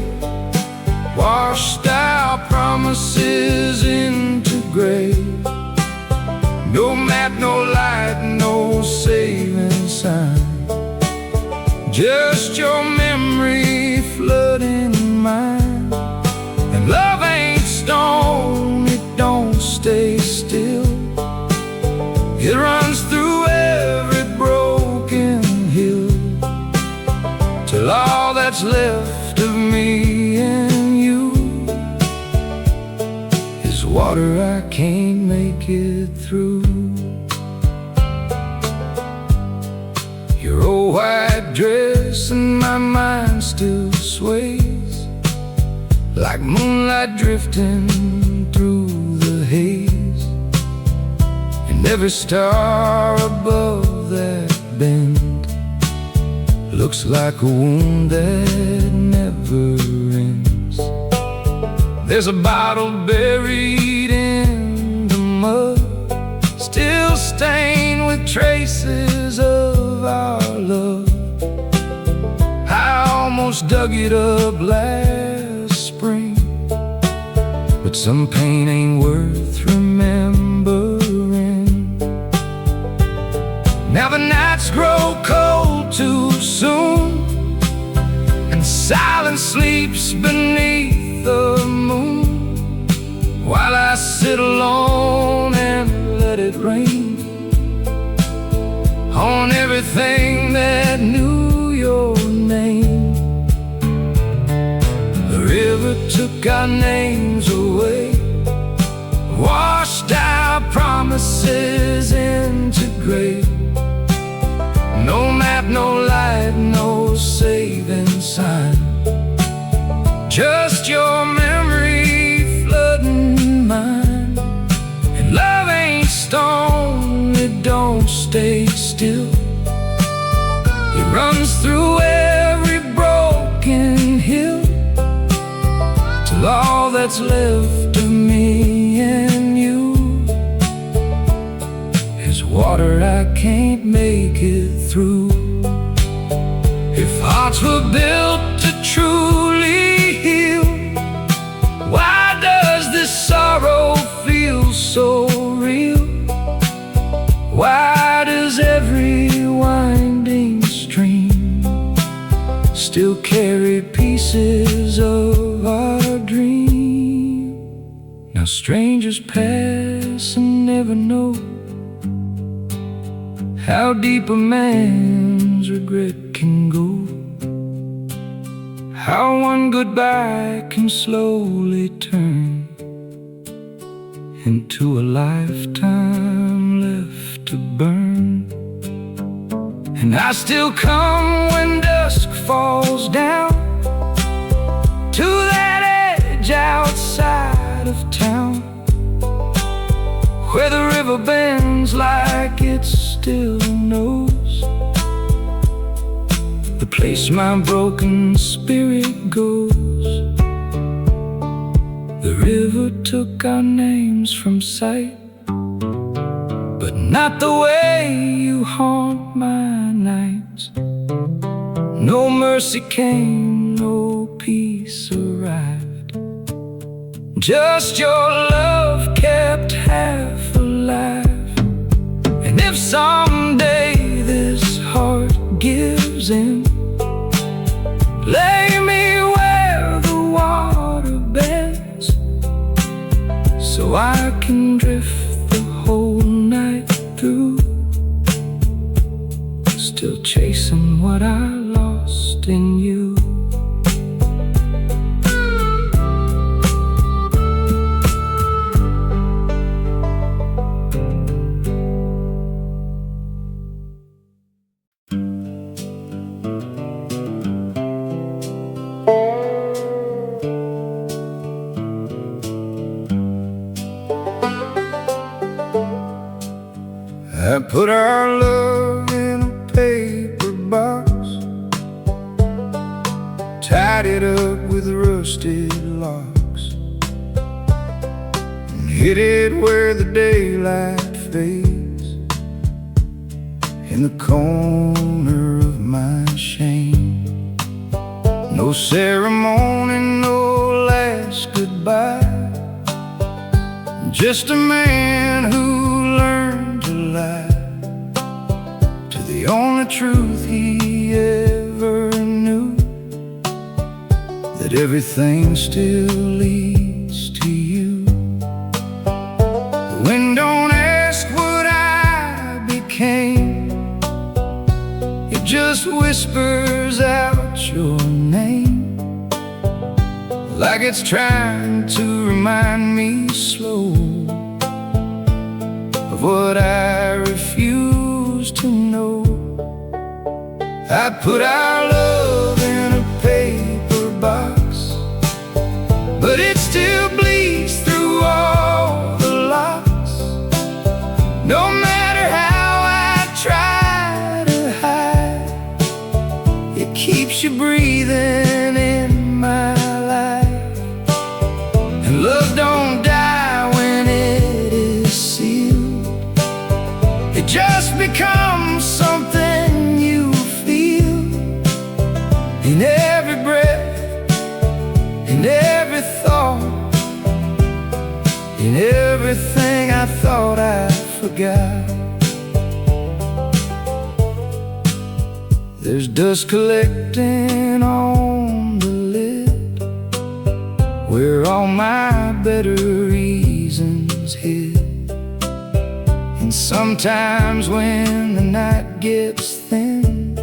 Speaker 3: washed our promises into gray. No map, no light, no saving sign, just your memory flooding mine. And love ain't stone, it don't stay still. It runs through every broken hill, till all that's left of me and you is water I can't make it through. Your old white dress and my mind still sways like moonlight drifting through the haze. Every star above that bend looks like a wound that never ends. There's a bottle buried in the mud, still stained with traces of our love. I almost dug it up last spring, but some pain ain't worth remembering. Now the nights grow cold too soon, and silence sleeps beneath the moon, while I sit alone and let it rain on everything that knew your name. The river took our names away, washed our promises into gray. No map, no light, no saving sign, just your memory flooding mine. And love ain't stone, it don't stay still. It runs through every broken hill, till all that's left of me and you is water I can't make it through. If hearts were built to truly heal, why does this sorrow feel so real? Why does every winding stream still carry pieces of our dream? Now strangers pass and never know how deep a man's regret can go, how one goodbye can slowly turn into a lifetime left to burn. And I still come when dusk falls down to that edge out
Speaker 1: side of town, where the river bends like it still knows the place my broken spirit goes. The river took our names from sight, but not the way you haunt my nights. No mercy came, no peace arrived. Just your love kept half alive. And if someday this heart gives in, lay me where the water bends, so I can drift the whole night through, still chasing what I lost in you.
Speaker 3: I put our love in a paper box, tied it up with rusted locks, and hid it where the daylight fades, in the corner of my shame. No ceremony, no last goodbye, just a man who learned to lie to the only truth he ever knew, that everything still leads to you. The wind don't ask what I became, it just whispers out your name, like it's trying to remind me slow of what I refuse to know. I put our love in a paper box, but it still bleeds through all the locks. No matter how I try to hide, it keeps you breathing in my life. And love don't die when it is sealed, it just becomes something you feel in every breath, in every thought, in everything I thought I forgot. There's dust collecting on the lid where all my better reasons hid. And sometimes when the night gets thin,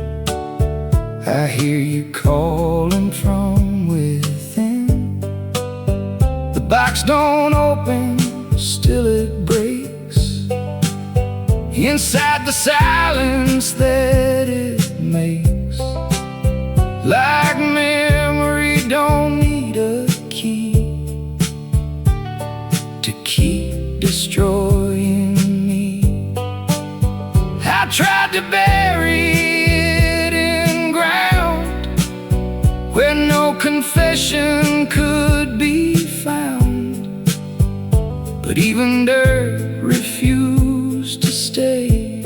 Speaker 3: I hear you calling from within. The box don't open, still it breaks inside the silence that it makes. Like memory don't need a key to keep destroying me. I tried to bury it in ground where no confession could be found, but even dirt refused to stay.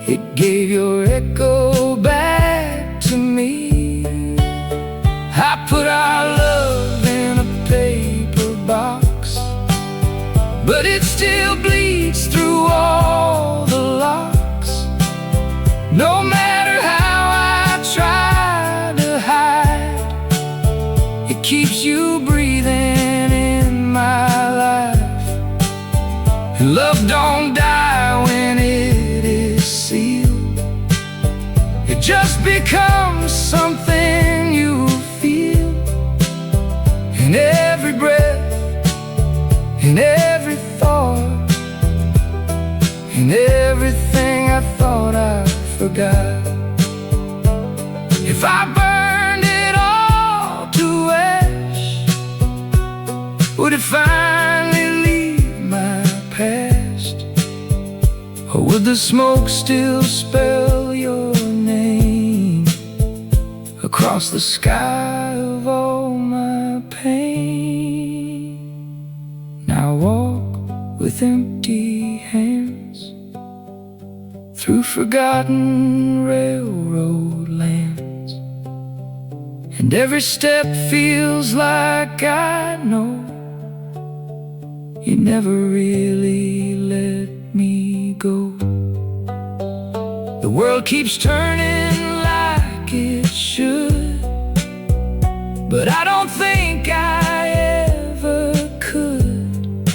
Speaker 3: It gave your echo back to me. I put our love in a paper box, but it still bleeds through all the locks. No matter how I try to hide, it keeps you breathing in my life. And love don't die when it is sealed, it just becomes something you feel in every breath, in every thought, in everything I thought I forgot. If I burned it all to ash, would it finally leave my past? Or would the smoke still spell your name across the sky of all my pain? Now walk with empty hands through forgotten railroad lands, and every step feels like I know you never really let me go. The world keeps turning like it should, but I don't think I ever could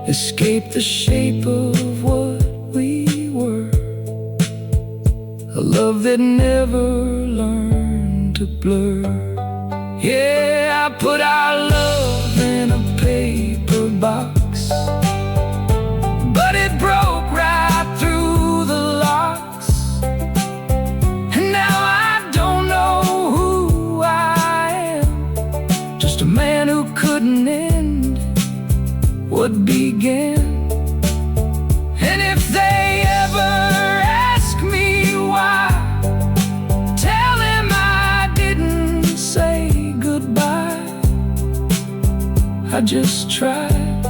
Speaker 3: escape the shape of what we were, a love that never learned to blur. Yeah, I put our love in a paper box, but it broke right through the locks, and now I don't know who I am, just a man who couldn't end what began. And if they ever ask me why, tell them I didn't say goodbye. I just tried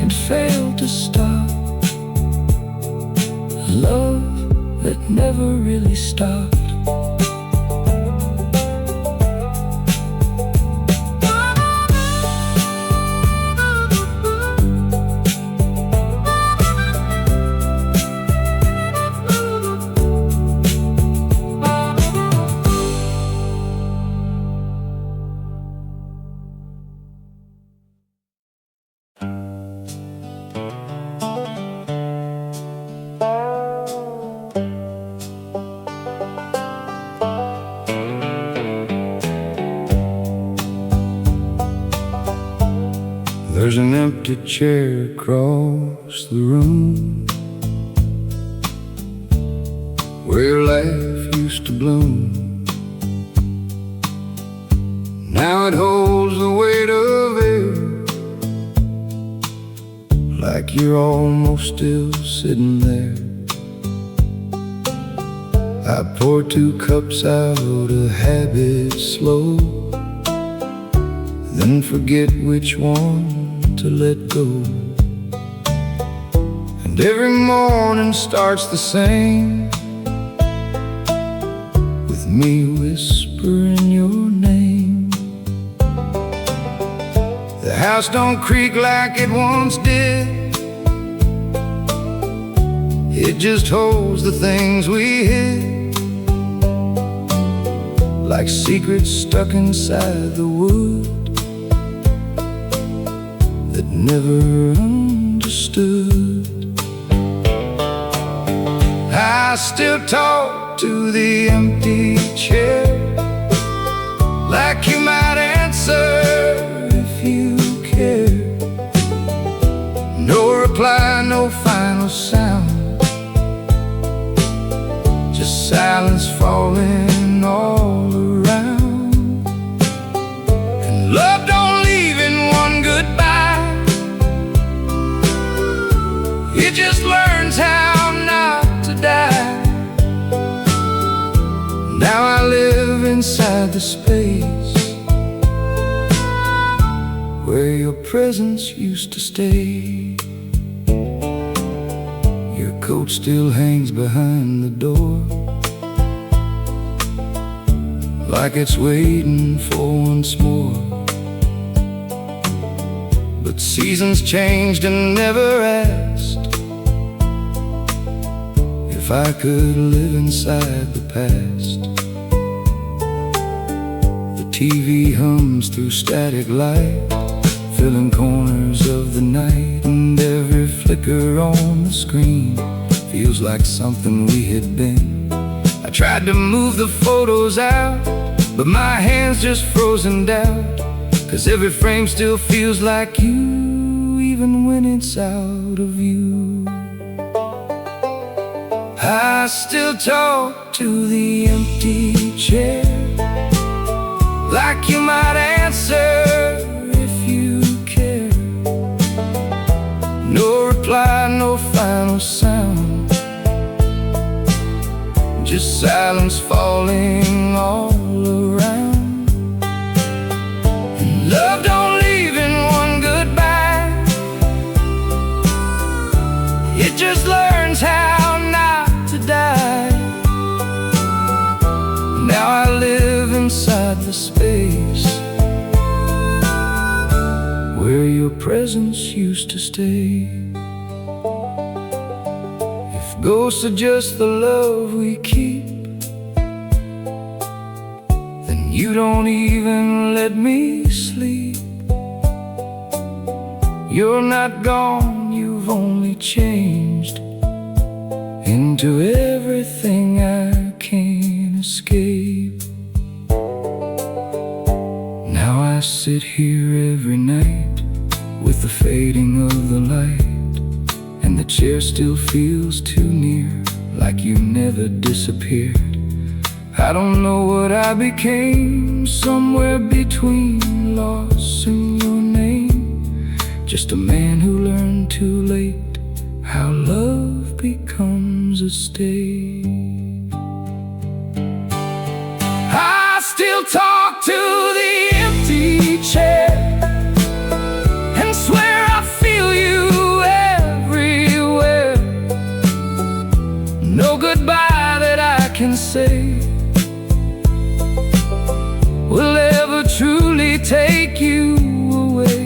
Speaker 3: and failed to stop love that never really stopped. There's an empty chair across the room where your laugh used to bloom. Now it holds the weight of it, like you're almost still sitting there. I pour 2 cups out of habit slow, then forget which one to let go. And every morning starts the same, with me whispering your name. The house don't creak like it once did, it just holds the things we hid, like secrets stuck inside the wood that never understood. I still talk to the empty chair, like you might answer if you care. No reply, no final sound, just silence falling all around. And love don't leave in one goodbye, it just learns how not to die. Now I live inside the space where your presence used to stay. Your coat still hangs behind the door, like it's waiting for once more. But seasons changed and never asked if I could live inside the past. The TV hums through static light, filling corners of the night, and every flicker on the screen feels like something we had been. I tried to move the photos out, but my hands just frozen down, 'cause every frame still feels like you, even when it's out of view. I still talk to the empty chair, like you might answer if you
Speaker 2: silence falling all around. And love don't leave in one goodbye, it just learns how not to die. Now I live inside the space where your presence used to stay. If ghosts are just the love we keep, then you don't even let me sleep. You're not gone, you've only changed into everything I can't escape. Now I sit here every night with the fading of the light, and the chair still feels too near, like you never disappeared. I don't know what I became, somewhere between loss and your name. Just a man who learned too late how love becomes a stay. I still talk to the empty chair and swear I feel you everywhere. No goodbye that I can say will ever truly take you away.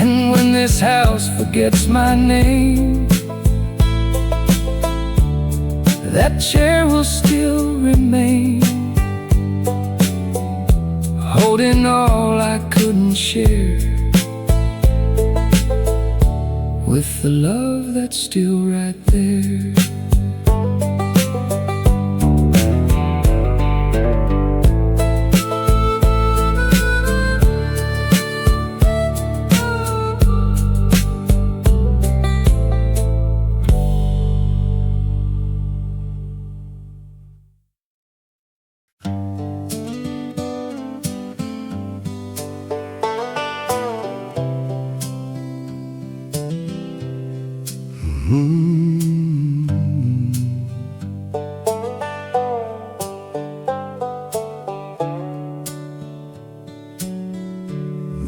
Speaker 2: And when this house forgets my name, that chair will still remain, holding all I couldn't share, with the love that's still right there.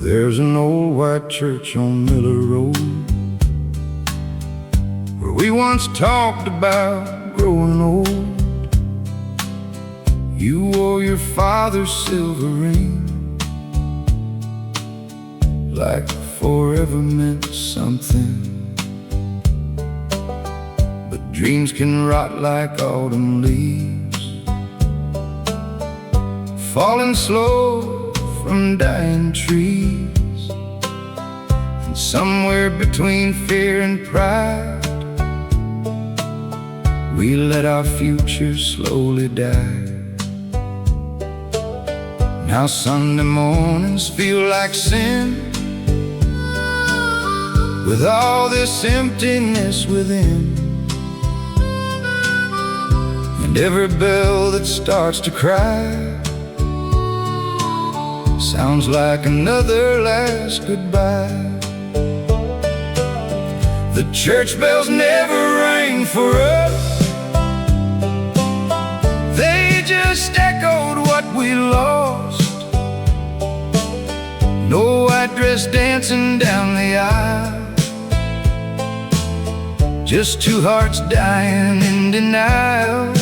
Speaker 3: There's an old white church on Miller Road where we once talked about growing old. You wore your father's silver ring, like forever meant something. But dreams can rot like autumn leaves, falling slow from dying trees. And somewhere between fear and pride, we let our future slowly die. Now Sunday mornings feel like sin, with all this emptiness within. And every bell that starts to cry sounds like another last goodbye. The church bells never rang for us, they just echoed what we lost. No white dress dancing down the aisle, just two hearts dying in denial.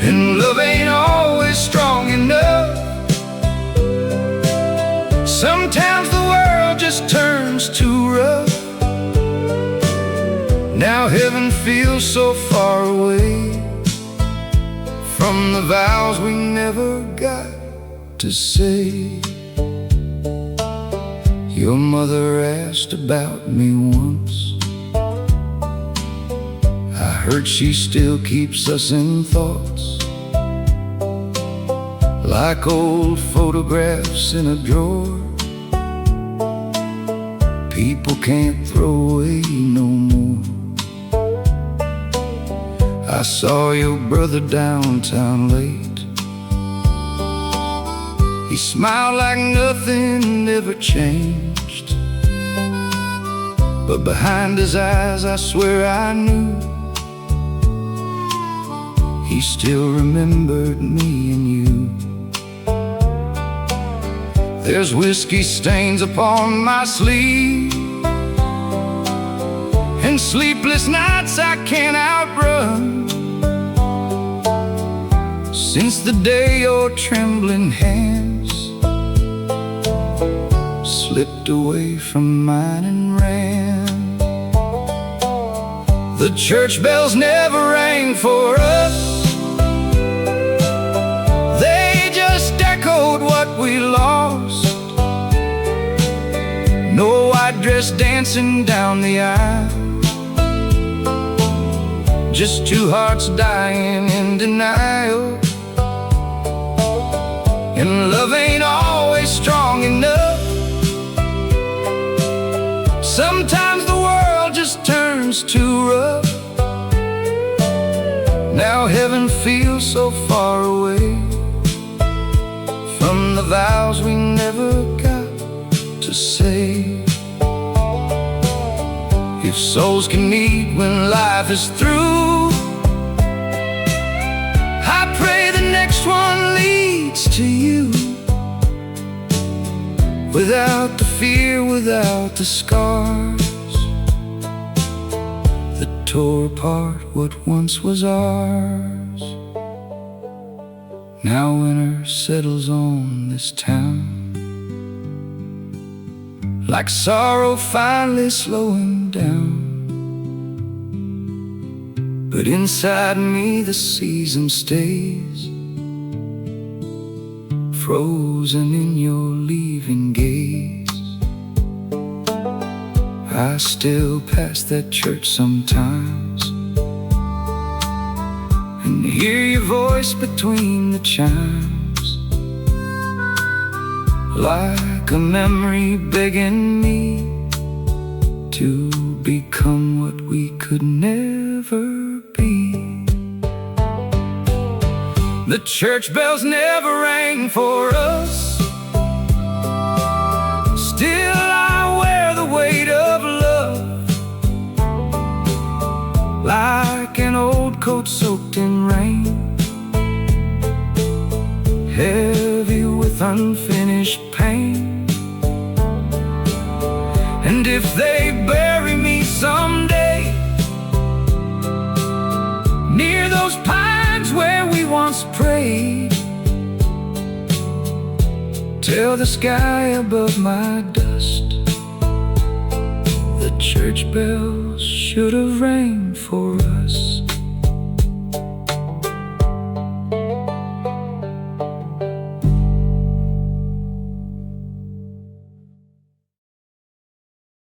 Speaker 3: And love ain't always strong enough, sometimes the world just turns too rough. Now heaven feels so far away from the vows we never got to say. Your mother asked about me once, I heard she still keeps us in thoughts, like old photographs in a drawer people can't throw away no more. I saw your brother downtown late, he smiled like nothing ever changed, but behind his eyes I swear I knew
Speaker 2: he still remembered me and you. There's whiskey stains upon my sleeve, and sleepless nights I can't outrun, since the day your trembling hands slipped away from mine and ran. The church bells never rang for us, they just echoed what we lost. No white dress dancing down the aisle, just two hearts dying in denial. And love ain't always strong enough, sometimes the world just turns too rough. Now heaven feels so far away from the vows we never got to say. If souls can meet when life is through, I pray the next one leads to you, without the fear, without the scars that tore apart what once was ours. Now winter settles on this town, like sorrow finally slowing down. But inside me the season stays, frozen in your leaving gaze. I still pass that church sometimes and hear your voice between the chimes, like a memory begging me to become what we could never be. The church bells never rang for us, still I wear the weight of love, like an old coat soaked in rain, heavy with unfinished pain. And if they bury me someday near those pines where we once prayed, tell the sky above my dust, the church bells should have rang for us.